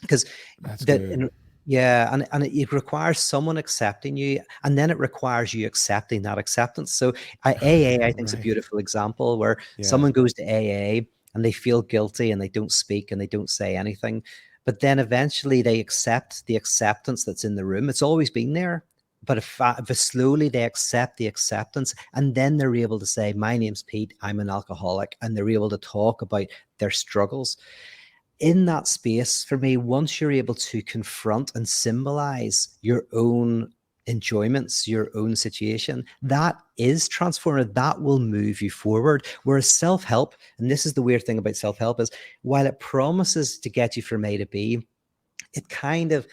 because That's that good. yeah, and it requires someone accepting you, and then it requires you accepting that acceptance. So AA, I think, is a Right. beautiful example where Yeah. someone goes to AA and they feel guilty and they don't speak and they don't say anything, but then eventually they accept the acceptance that's in the room. It's always been there, but if slowly they accept the acceptance, and then they're able to say, my name's Pete, I'm an alcoholic, and they're able to talk about their struggles. In that space, for me, once you're able to confront and symbolize your own enjoyments, your own situation, that is transformative. That will move you forward. Whereas self-help, and this is the weird thing about self-help, is while it promises to get you from A to B, it kind of,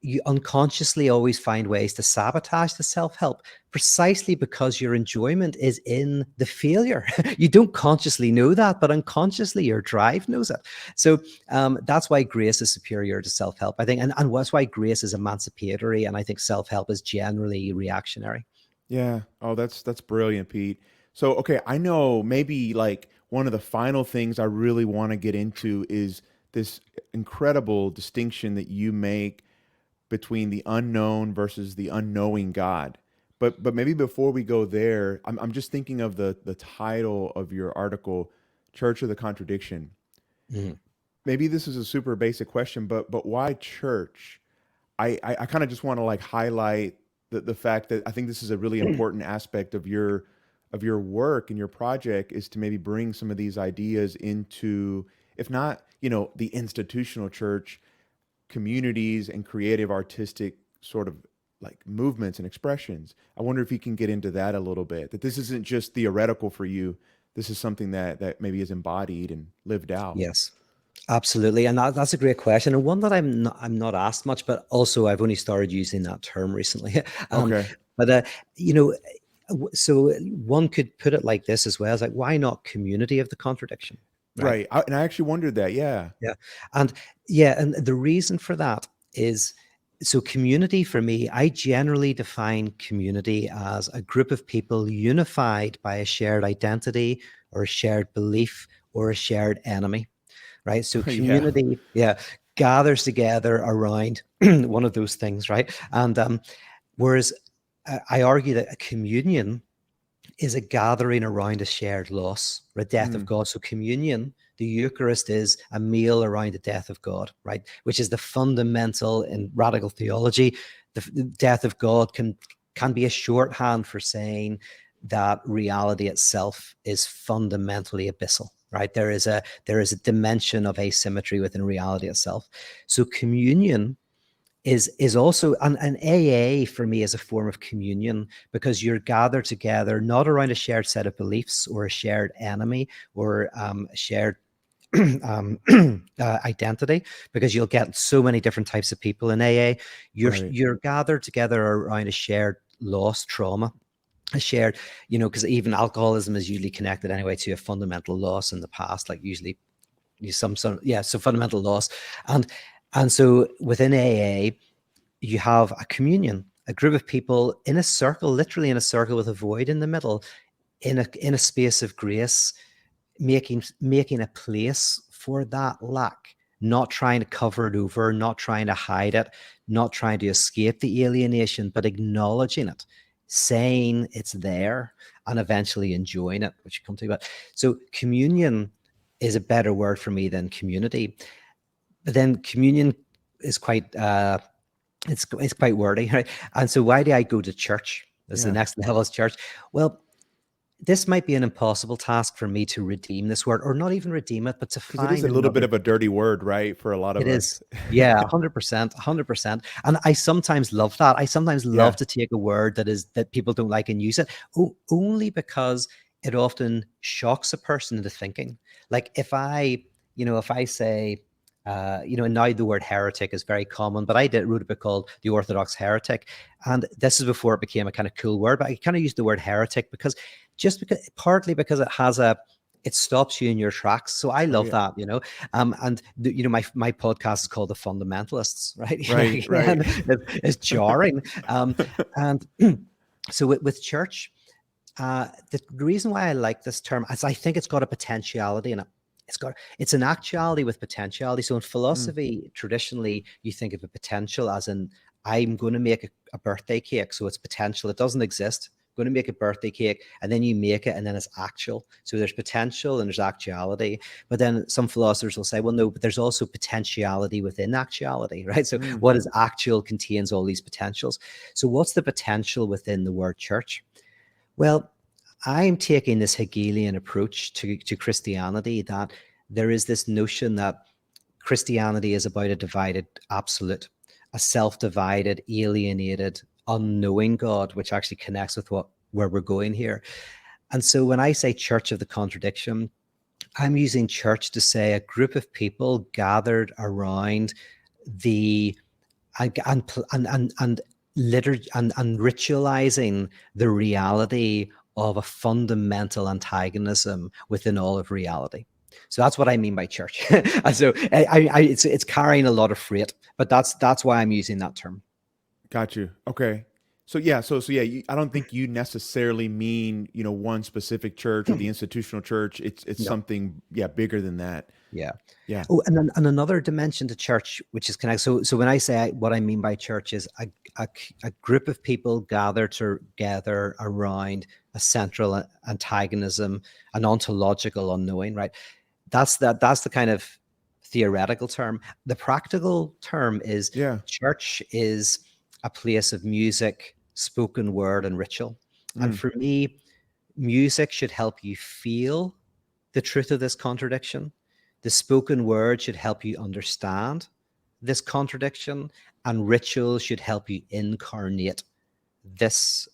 you unconsciously always find ways to sabotage the self-help, precisely because your enjoyment is in the failure. You don't consciously know that, but unconsciously your drive knows it. So that's why grace is superior to self-help, I think, and that's why grace is emancipatory, and I think self-help is generally reactionary. Yeah. Oh, that's brilliant, Pete. So, okay, I know maybe like one of the final things I really want to get into is this incredible distinction that you make between the unknown versus the unknowing God. But maybe before we go there, I'm just thinking of the title of your article, Church of the Contradiction. Mhm. Maybe this is a super basic question, but why church? I kind of just want to like highlight the fact that I think this is a really important aspect of your work and your project is to maybe bring some of these ideas into, if not, the institutional church, communities and creative artistic sort of like movements and expressions. I wonder if you can get into that a little bit. That this isn't just theoretical for you. This is something that maybe is embodied and lived out. Yes. Absolutely, and that's a great question, and one that I'm not asked much, but also I've only started using that term recently. um, Okay. but you know, so one could put it like this as well: as like, why not community of the contradiction, right? Right. And I actually wondered that. Yeah. Yeah, and yeah, and the reason for that is, so community for me, I generally define community as a group of people unified by a shared identity or a shared belief or a shared enemy, right? So Yeah. community, yeah, gathers together around one of those things, right? And whereas I argue that a communion is a gathering around a shared loss or a death of Mm, God. So communion, the Eucharist, is a meal around the death of God, right? Which is the fundamental in radical theology. The death of God can be a shorthand for saying that reality itself is fundamentally abyssal, right? There is a dimension of asymmetry within reality itself. So communion is also, an AA for me is a form of communion, because you're gathered together not around a shared set of beliefs or a shared enemy or a shared um, identity, because you'll get so many different types of people in AA. right. You're gathered together around a shared loss, trauma, a shared, because even alcoholism is usually connected anyway to a fundamental loss in the past, like usually so fundamental loss, and so within AA you have a communion, a group of people in a circle, literally in a circle with a void in the middle, in a space of grace, making a place for that lack, not trying to cover it over, not trying to hide it, not trying to escape the alienation, but acknowledging it, saying it's there, and eventually enjoying it, which you come to about. So communion is a better word for me than community. But then communion is quite it's quite wordy, right? And so why do I go to church? As the Yeah. next level is church. Well, this might be an impossible task for me to redeem this word, or not even redeem it, but to Because it is find a little bit another. of a dirty word, right? For a lot of It us. is. Yeah, 100%, 100%. And I sometimes love that. I sometimes love Yeah. to take a word that people don't like and use it, only because it often shocks a person into thinking. Like if I say, and now the word heretic is very common, but I wrote a book called The Orthodox Heretic. And this is before it became a kind of cool word, but I kind of used the word heretic partly because it stops you in your tracks. So I Oh love yeah. that. And my podcast is called The Fundamentalists, right? Right. Right. Again, it's jarring. And so with church, The reason why I like this term is I think it's got a potentiality in it. It's an actuality with potentiality. So in Mm, philosophy, traditionally, you think of a potential as in I'm going to make a birthday cake. So it's potential. It doesn't exist. I'm going to make a birthday cake, and then you make it, and then it's actual. So there's potential and there's actuality. But then some philosophers will say, well, no, but there's also potentiality within actuality, right? So mm, what is actual contains all these potentials. So what's the potential within the word church? Well, I'm taking this Hegelian approach to Christianity, that there is this notion that Christianity is about a divided absolute, a self-divided, alienated, unknowing God, which actually connects with where we're going here. And so when I say Church of the Contradiction, I'm using church to say a group of people gathered around the and liturgy and ritualizing the reality of a fundamental antagonism within all of reality. So that's what I mean by church. And so it's carrying a lot of freight, but that's why I'm using that term. got you. Okay. So yeah, so yeah, I don't think you necessarily mean, one specific church or the institutional church. It's No. something, yeah, bigger than that. Yeah. Yeah. Oh, and then and another dimension to church, which is connected. So when I say what I mean by church is a group of people gather together around a central antagonism, an ontological unknowing, right? That's the kind of theoretical term. The practical term is Yeah. church is a place of music, spoken word, and ritual. And Mm, for me, music should help you feel the truth of this contradiction. The spoken word should help you understand this contradiction, and ritual should help you incarnate this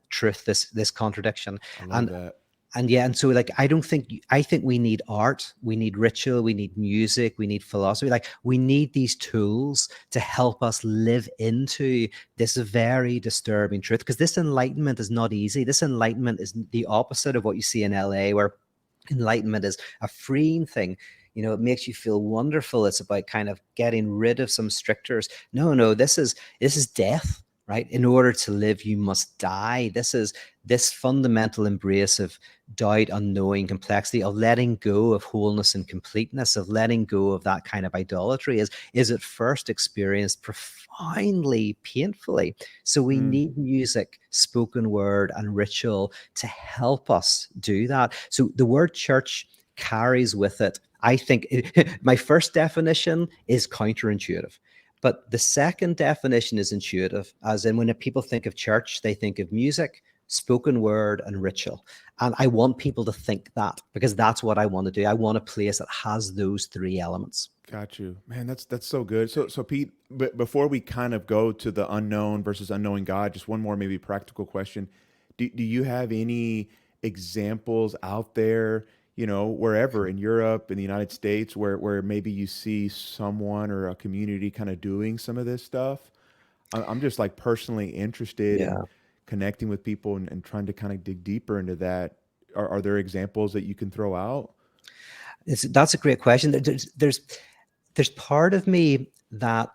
truth, this contradiction. I love And that. yeah, and so like I think we need art, we need ritual, we need music, we need philosophy. Like we need these tools to help us live into this very disturbing truth, because this enlightenment is not easy. This enlightenment is the opposite of what you see in LA, where enlightenment is a freeing thing. It makes you feel wonderful. It's about kind of getting rid of some strictures. No, this is death, right? In order to live, you must die. This is this fundamental embrace of doubt, unknowing, complexity, of letting go of wholeness and completeness, of letting go of that kind of idolatry is at first experienced profoundly painfully. So we Mm, need music, spoken word, and ritual to help us do that. So the word church carries with it, I think, my first definition is counterintuitive. But the second definition is intuitive, as in when people think of church, they think of music, spoken word, and ritual. And I want people to think that, because that's what I want to do. I want a place that has those three elements. got you. Man, that's so good. So Pete, but before we kind of go to the unknown versus unknowing God, just one more maybe practical question. Do you have any examples out there, wherever in Europe, in the United States, where maybe you see someone or a community kind of doing some of this stuff? I'm just like personally interested in Yeah. connecting with people and trying to kind of dig deeper into that. Are there examples that you can throw out? That's a great question. There's part of me that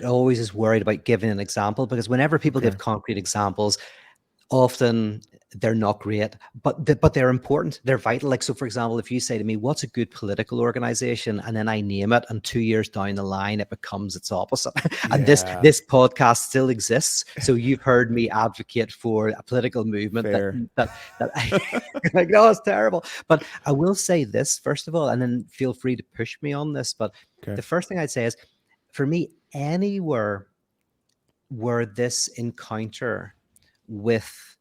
always is worried about giving an example, because whenever people give Okay. concrete examples, often they're not great, but they're important. They're vital. Like, so for example, if you say to me, what's a good political organization? And then I name it, and 2 years down the line, it becomes its opposite. And this Yeah. this podcast still exists. So you've heard me advocate for a political movement that Fair. that like, no, it's terrible. But I will say this, first of all, and then feel free to push me on this. But Okay. the first thing I'd say is, for me, anywhere where this encounter with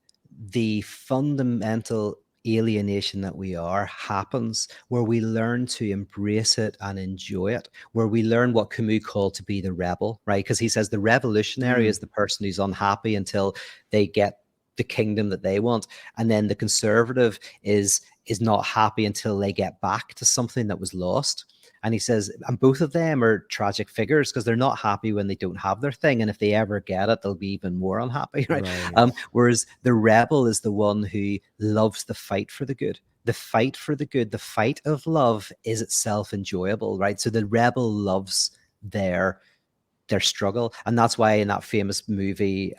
the fundamental alienation that we are happens, where we learn to embrace it and enjoy it, where we learn what Camus called to be the rebel, right? Because he says the revolutionary Mm, is the person who's unhappy until they get the kingdom that they want, and then the conservative is not happy until they get back to something that was lost. And he says, and both of them are tragic figures, because they're not happy when they don't have their thing. And if they ever get it, they'll be even more unhappy, right? right. Whereas the rebel is the one who loves the fight for the good. The fight for the good, the fight of love is itself enjoyable, right? So the rebel loves their struggle. And that's why in that famous movie,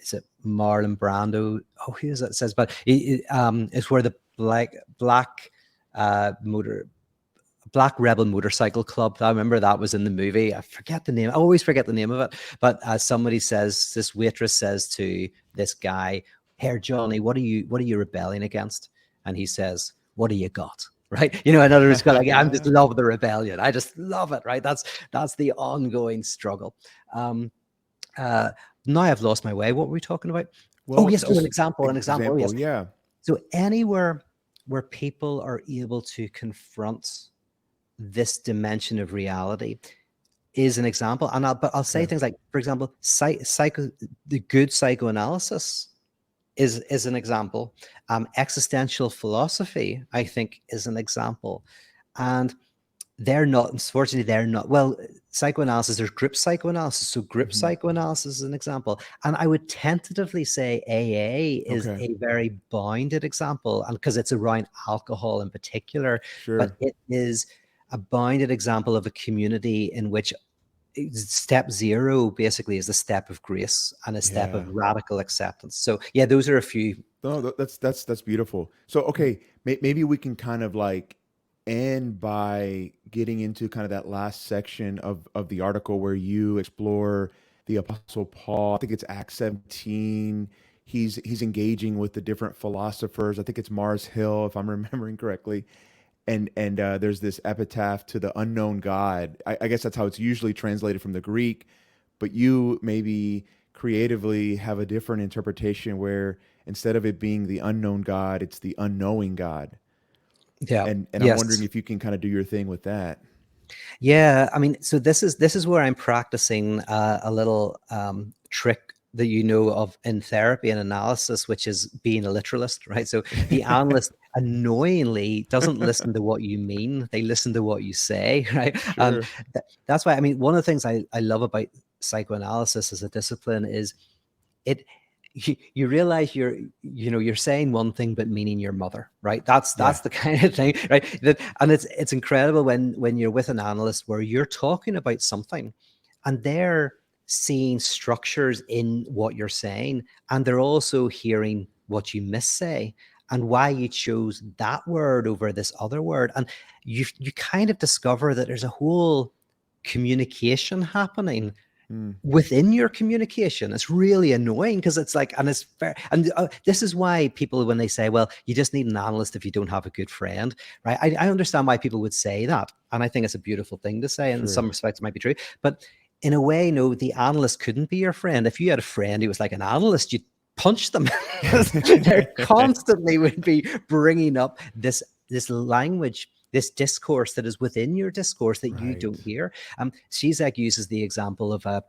is it Marlon Brando? Oh, who is it? Says, but it's where the black motor Black Rebel Motorcycle Club. I remember that was in the movie. I forget the name. I always forget the name of it. But somebody says, this waitress says to this guy, "Here, Johnny, what are you rebelling against?" And he says, "What do you got?" Right? You know, in other words, like, I'm just love the rebellion. I just love it. Right? That's the ongoing struggle. Uh, Now I've lost my way. What were we talking about? Oh Well, yes. Oh, an just example. An example. Oh yes. example, yeah. So anywhere where people are able to confront this dimension of reality is an example. And I'll say Okay. things like, for example, the good psychoanalysis is an example. Existential philosophy, I think, is an example. And they're not, unfortunately, they're not. Well, psychoanalysis, there's group psychoanalysis. So group Mhm. psychoanalysis is an example. And I would tentatively say AA is Okay. a very bounded example, and because it's around alcohol in particular, but Sure. it is a bounded example of a community in which step zero basically is a step of grace and a step of Yeah. radical acceptance. So yeah, those are a few. No, that's beautiful. So, okay, maybe we can kind of like end by getting into kind of that last section of the article where you explore the Apostle Paul. I think it's Acts 17. He's engaging with the different philosophers. I think it's Mars Hill, if I'm remembering correctly. And there's this epitaph to the unknown God. I guess that's how it's usually translated from the Greek, but you maybe creatively have a different interpretation where instead of it being the unknown God, it's the unknowing God. Yeah. And I'm wondering Yes. if you can kind of do your thing with that. Yeah, I mean, so this is where I'm practicing a little trick that you know of in therapy and analysis, which is being a literalist, right? So the analyst annoyingly doesn't listen to what you mean; they listen to what you say, right? And Sure. that's why, I mean, one of the things I love about psychoanalysis as a discipline is it you realize you're saying one thing but meaning your mother, right? That's Yeah. the kind of thing, right? And it's incredible when you're with an analyst where you're talking about something and they're seeing structures in what you're saying, and they're also hearing what you missay and why you chose that word over this other word. And you kind of discover that there's a whole communication happening Mm, within your communication. It's really annoying because it's like, and it's fair. And this is why people, when they say, well, you just need an analyst if you don't have a good friend, right? I understand why people would say that. And I think it's a beautiful thing to say. And in some sure. respects, it might be true. But in a way, no, the analyst couldn't be your friend. If you had a friend who was like an analyst, you'd punch them. They constantly would be bringing up this language, this discourse that is within your discourse that you Right. don't hear. Zizek uses the example of a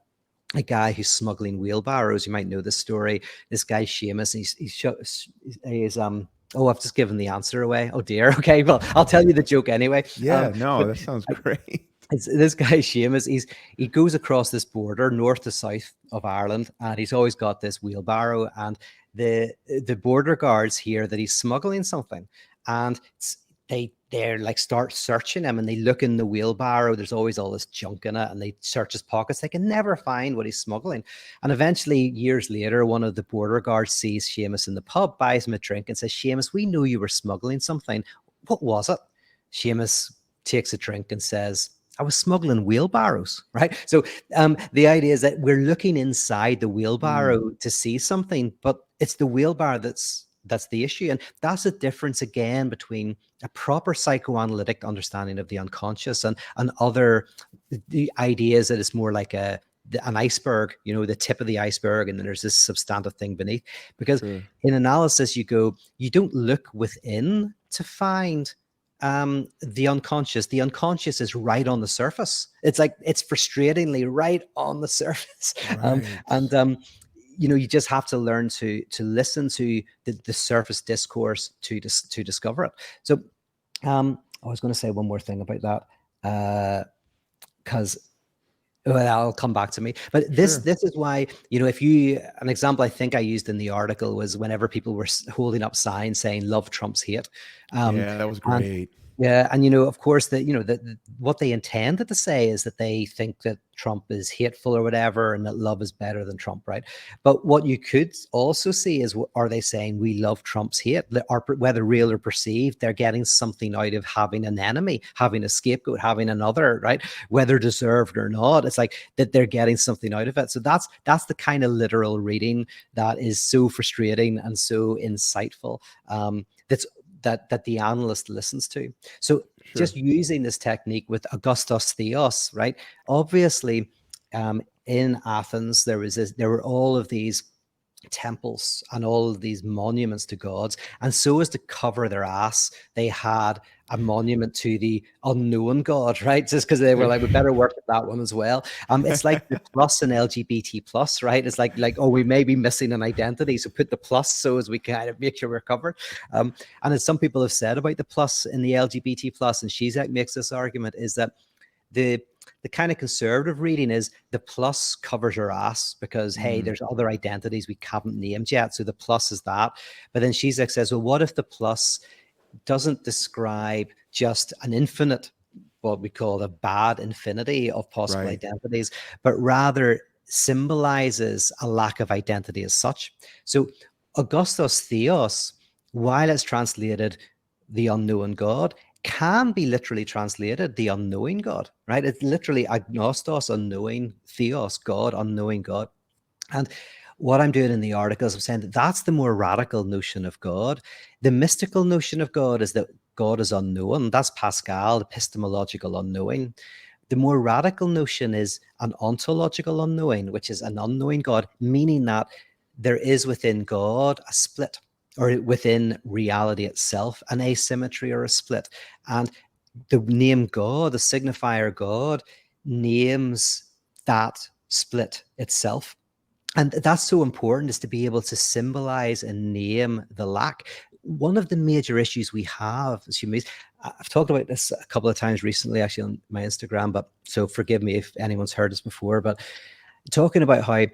guy who's smuggling wheelbarrows. You might know this story. This guy Seamus, he's oh, I've just given the answer away. Oh dear. Okay, well, I'll tell you the joke anyway. Yeah, no, But that sounds great. it's this guy Seamus. He goes across this border, north to south of Ireland, and he's always got this wheelbarrow. And the border guards hear that he's smuggling something, and they're like start searching him, and they look in the wheelbarrow. There's always all this junk in it, and they search his pockets. They can never find what he's smuggling. And eventually, years later, one of the border guards sees Seamus in the pub, buys him a drink, and says, "Seamus, we knew you were smuggling something. What was it?" Seamus takes a drink and says, "I was smuggling wheelbarrows," right? So the idea is that we're looking inside the Mm, wheelbarrow to see something, but it's the wheelbarrow that's the issue. And that's a difference again between a proper psychoanalytic understanding of the unconscious and other the ideas that it's more like an iceberg, you know, the tip of the iceberg, and then there's this substantive thing beneath. Because sure. in analysis, you don't look within to find the unconscious. The unconscious is right on the surface. It's like it's frustratingly right on the surface. Right. And you know, you just have to learn to listen to the surface discourse to discover it. So I was going to say one more thing about that because well, that'll come back to me. But this Sure. this is why, you know, if you an example I think I used in the article was whenever people were holding up signs saying "Love trumps hate," um, Yeah, that was and great. Yeah, and of course, what they intended to say is that they think that Trump is hateful or whatever, and that love is better than Trump, right? But what you could also see is, are they saying we love Trump's hate, or whether real or perceived, they're getting something out of having an enemy, having a scapegoat, having another, right? Whether deserved or not, it's like that they're getting something out of it. So that's the kind of literal reading that is so frustrating and so insightful. That the analyst listens to. So Sure. just using this technique with Augustos Theos, right? Obviously, in Athens, there were all of these temples and all of these monuments to gods, and so as to cover their ass, they had a monument to the unknown god, right? Just because they were like, we better work at that one as well. It's like the plus and LGBT plus, right? It's like, oh, we may be missing an identity, so put the plus so as we kind of make sure we're covered. And as some people have said about the plus in the LGBT plus, and Shizak makes this argument, is that the kind of conservative reading is the plus covers your ass because, hey, there's other identities we haven't named yet. So the plus is that. But then Shizak says, well, what if the plus doesn't describe just an infinite, what we call a bad infinity of possible Right. identities, but rather symbolizes a lack of identity as such? So Augustos Theos, while it's translated the unknown God, can be literally translated the unknowing God, right? It's literally agnostos, unknowing, theos, God, unknowing God. And what I'm doing in the article is I'm saying that that's the more radical notion of God. The mystical notion of God is that God is unknown. That's Pascal, epistemological unknowing. The more radical notion is an ontological unknowing, which is an unknowing God, meaning that there is within God a split, or within reality itself, an asymmetry or a split. And the name God, the signifier God, names that split itself. And that's so important, is to be able to symbolize and name the lack. One of the major issues we have as humans, I've talked about this a couple of times recently, actually, on my Instagram, but so forgive me if anyone's heard this before, but talking about how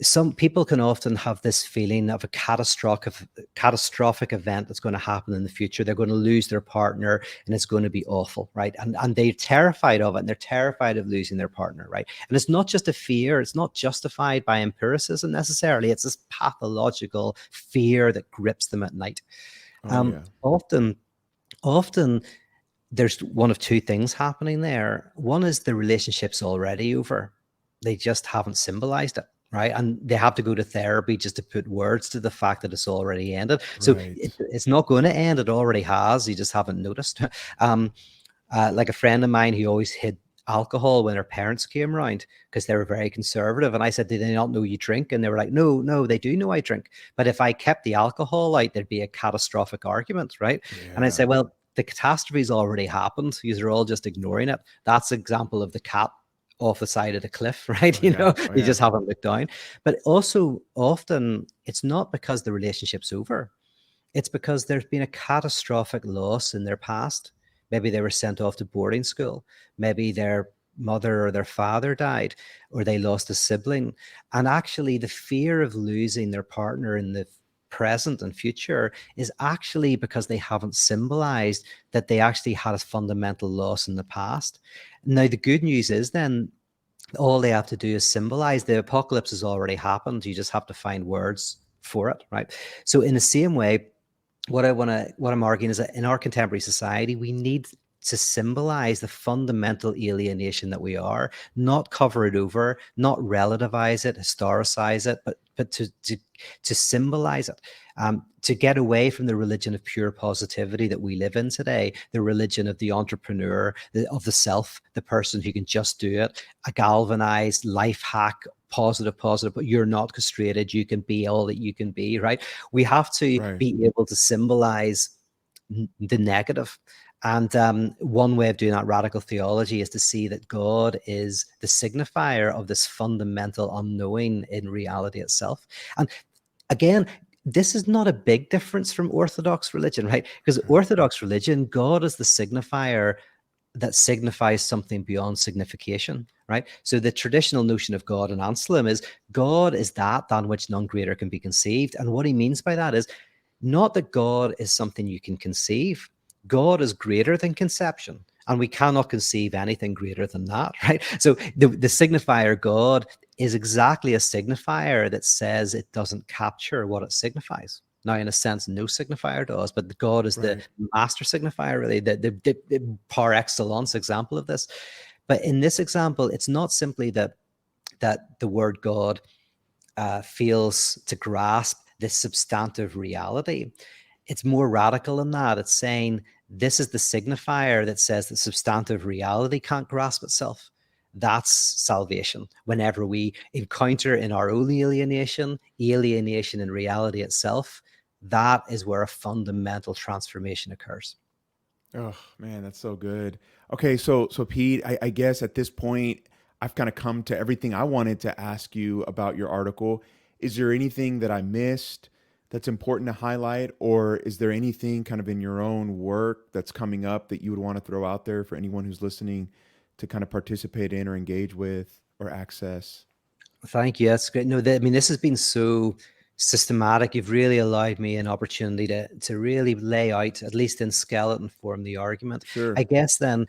some people can often have this feeling of a catastrophic event that's going to happen in the future. They're going to lose their partner and it's going to be awful, right? And they're terrified of it, and they're terrified of losing their partner, right? And it's not just a fear, it's not justified by empiricism necessarily. It's this pathological fear that grips them at night. Oh yeah. Often there's one of two things happening there. One is the relationship's already over. They just haven't symbolized it, right? And they have to go to therapy just to put words to the fact that it's already ended. So Right. it's not going to end. It already has. You just haven't noticed. Like a friend of mine who always hid alcohol when her parents came around because they were very conservative. And I said, "Did they not know you drink?" And they were like, no, they do know I drink. But if I kept the alcohol out, there'd be a catastrophic argument, right? And I Yeah. said, well, the catastrophe's already happened. You're all just ignoring it. That's an example of the cat off the side of the cliff, right? Oh yeah. Oh You yeah. just haven't looked down. But also, often it's not because the relationship's over. It's because there's been a catastrophic loss in their past. Maybe they were sent off to boarding school. Maybe their mother or their father died, or they lost a sibling. And actually, the fear of losing their partner in the present and future is actually because they haven't symbolized that they actually had a fundamental loss in the past. Now, the good news is then all they have to do is symbolize. The apocalypse has already happened. You just have to find words for it, right? So in the same way, what I'm arguing is that in our contemporary society, we need to symbolize the fundamental alienation that we are, not cover it over, not relativize it, historicize it, but to symbolize it, to get away from the religion of pure positivity that we live in today, the religion of the entrepreneur, of the self, the person who can just do it, a galvanized life hack, positive, but you're not castrated, you can be all that you can be, right? We have to Right. be able to symbolize the negative. And one way of doing that radical theology is to see that God is the signifier of this fundamental unknowing in reality itself. And again, this is not a big difference from Orthodox religion, right? Because Orthodox religion, God is the signifier that signifies something beyond signification, right? So the traditional notion of God in Anselm is God is that than which none greater can be conceived. And what he means by that is not that God is something you can conceive, God is greater than conception, and we cannot conceive anything greater than that, right? So the signifier God is exactly a signifier that says it doesn't capture what it signifies. Now, in a sense, no signifier does, but God is the Right. master signifier, really, the par excellence example of this. But in this example, it's not simply that the word God fails to grasp this substantive reality. It's more radical than that. It's saying this is the signifier that says that substantive reality can't grasp itself. That's salvation. Whenever we encounter in our own alienation in reality itself, that is where a fundamental transformation occurs. Oh man, that's so good. Okay, so Pete, I guess at this point I've kind of come to everything I wanted to ask you about your article. Is there anything that I missed that's important to highlight, or is there anything kind of in your own work that's coming up that you would want to throw out there for anyone who's listening to kind of participate in or engage with or access? Thank you. That's great. No, I mean, this has been so systematic. You've really allowed me an opportunity to really lay out, at least in skeleton form, the argument. I Sure. guess then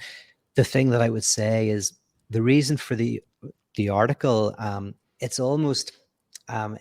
the thing that I would say is the reason for the article. It's almost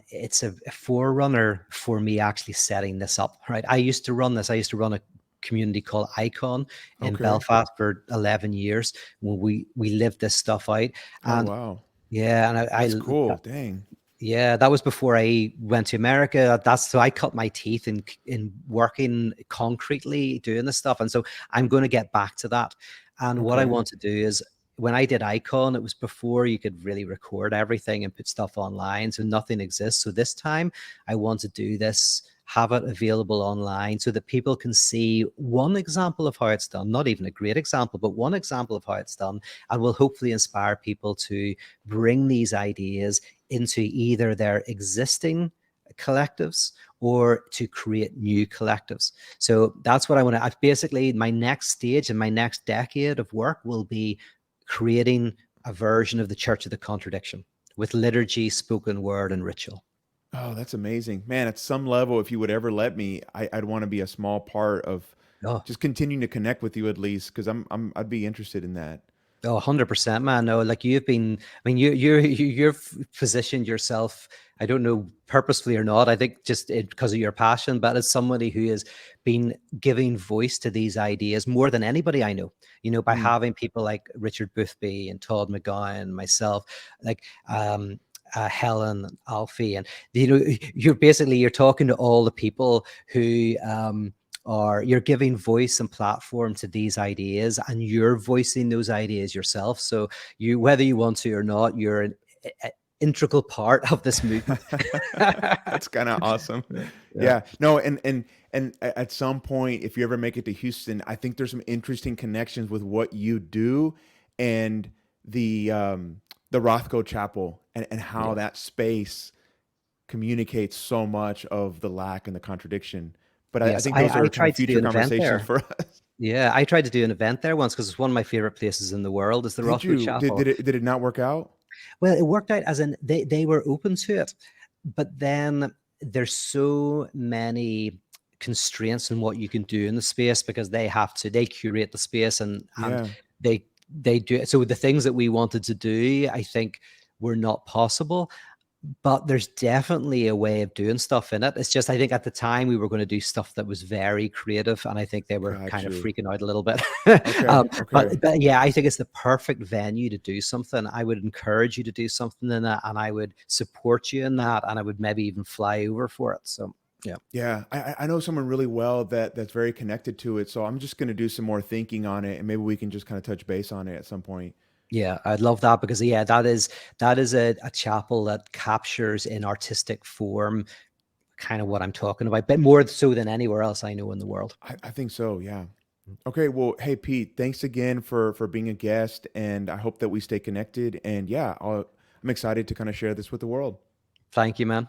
it's a forerunner for me actually setting this up. Right. I used to run this. I used to run a community called Icon in Okay. Belfast for 11 years when we lived this stuff out. Oh And wow. yeah, and That's cool. Dang. yeah, that was before I went to America. That's so I cut my teeth in working concretely doing this stuff, and so I'm going to get back to that. And what I Okay. want to do is when I did Icon, it was before you could really record everything and put stuff online, so nothing exists. So this time, I want to do this, have it available online, so that people can see one example of how it's done. Not even a great example, but one example of how it's done, and will hopefully inspire people to bring these ideas into either their existing collectives or to create new collectives. So that's what I want to basically my next stage and my next decade of work will be creating a version of the Church of the Contradiction with liturgy, spoken word, and ritual. Oh, that's amazing. Man, at some level, if you would ever let me, I'd want to be a small part of Oh, just continuing to connect with you at least, because I'd be interested in that. Oh, 100%, man. No, like you've been, I mean, you've positioned yourself, I don't know, purposefully or not. I think just because of your passion, but as somebody who has been giving voice to these ideas more than anybody I know, by Mm. having people like Richard Boothby and Todd McGowan, myself, like, Helen, Alfie, and you're talking to all the people who, or you're giving voice and platform to these ideas and you're voicing those ideas yourself. So you, whether you want to or not, you're an integral part of this movement. That's kind of awesome. Yeah. Yeah. Yeah. No, and at some point, if you ever make it to Houston, I think there's some interesting connections with what you do and the Rothko Chapel and how Yeah. that space communicates so much of the lack and the contradiction. But I Yes. think those I are kind of tried to do future an event conversations there. for us. Yeah. I tried to do an event there once because it's one of my favorite places in the world is the Did Rothko you? Did Chapel. it not work out? Well, it worked out as in they were open to it, but then there's so many constraints in what you can do in the space because they curate the space and Yeah. they do it. So the things that we wanted to do, I think, were not possible. But there's definitely a way of doing stuff in it. It's just I think at the time we were going to do stuff that was very creative, and I think they were Got kind of you. freaking out a little bit. Okay. Okay. But yeah, I think it's the perfect venue to do something. I would encourage you to do something in that, and I would support you in that, and I would maybe even fly over for it. So yeah. Yeah, I know someone really well that's very connected to it, so I'm just gonna do some more thinking on it, and maybe we can just kind of touch base on it at some point. Yeah, I'd love that because yeah, that is a chapel that captures in artistic form kind of what I'm talking about, but more so than anywhere else I know in the world. I think so. Yeah. Okay. Well, hey Pete, thanks again for being a guest, and I hope that we stay connected. And yeah, I'm excited to kind of share this with the world. Thank you, man.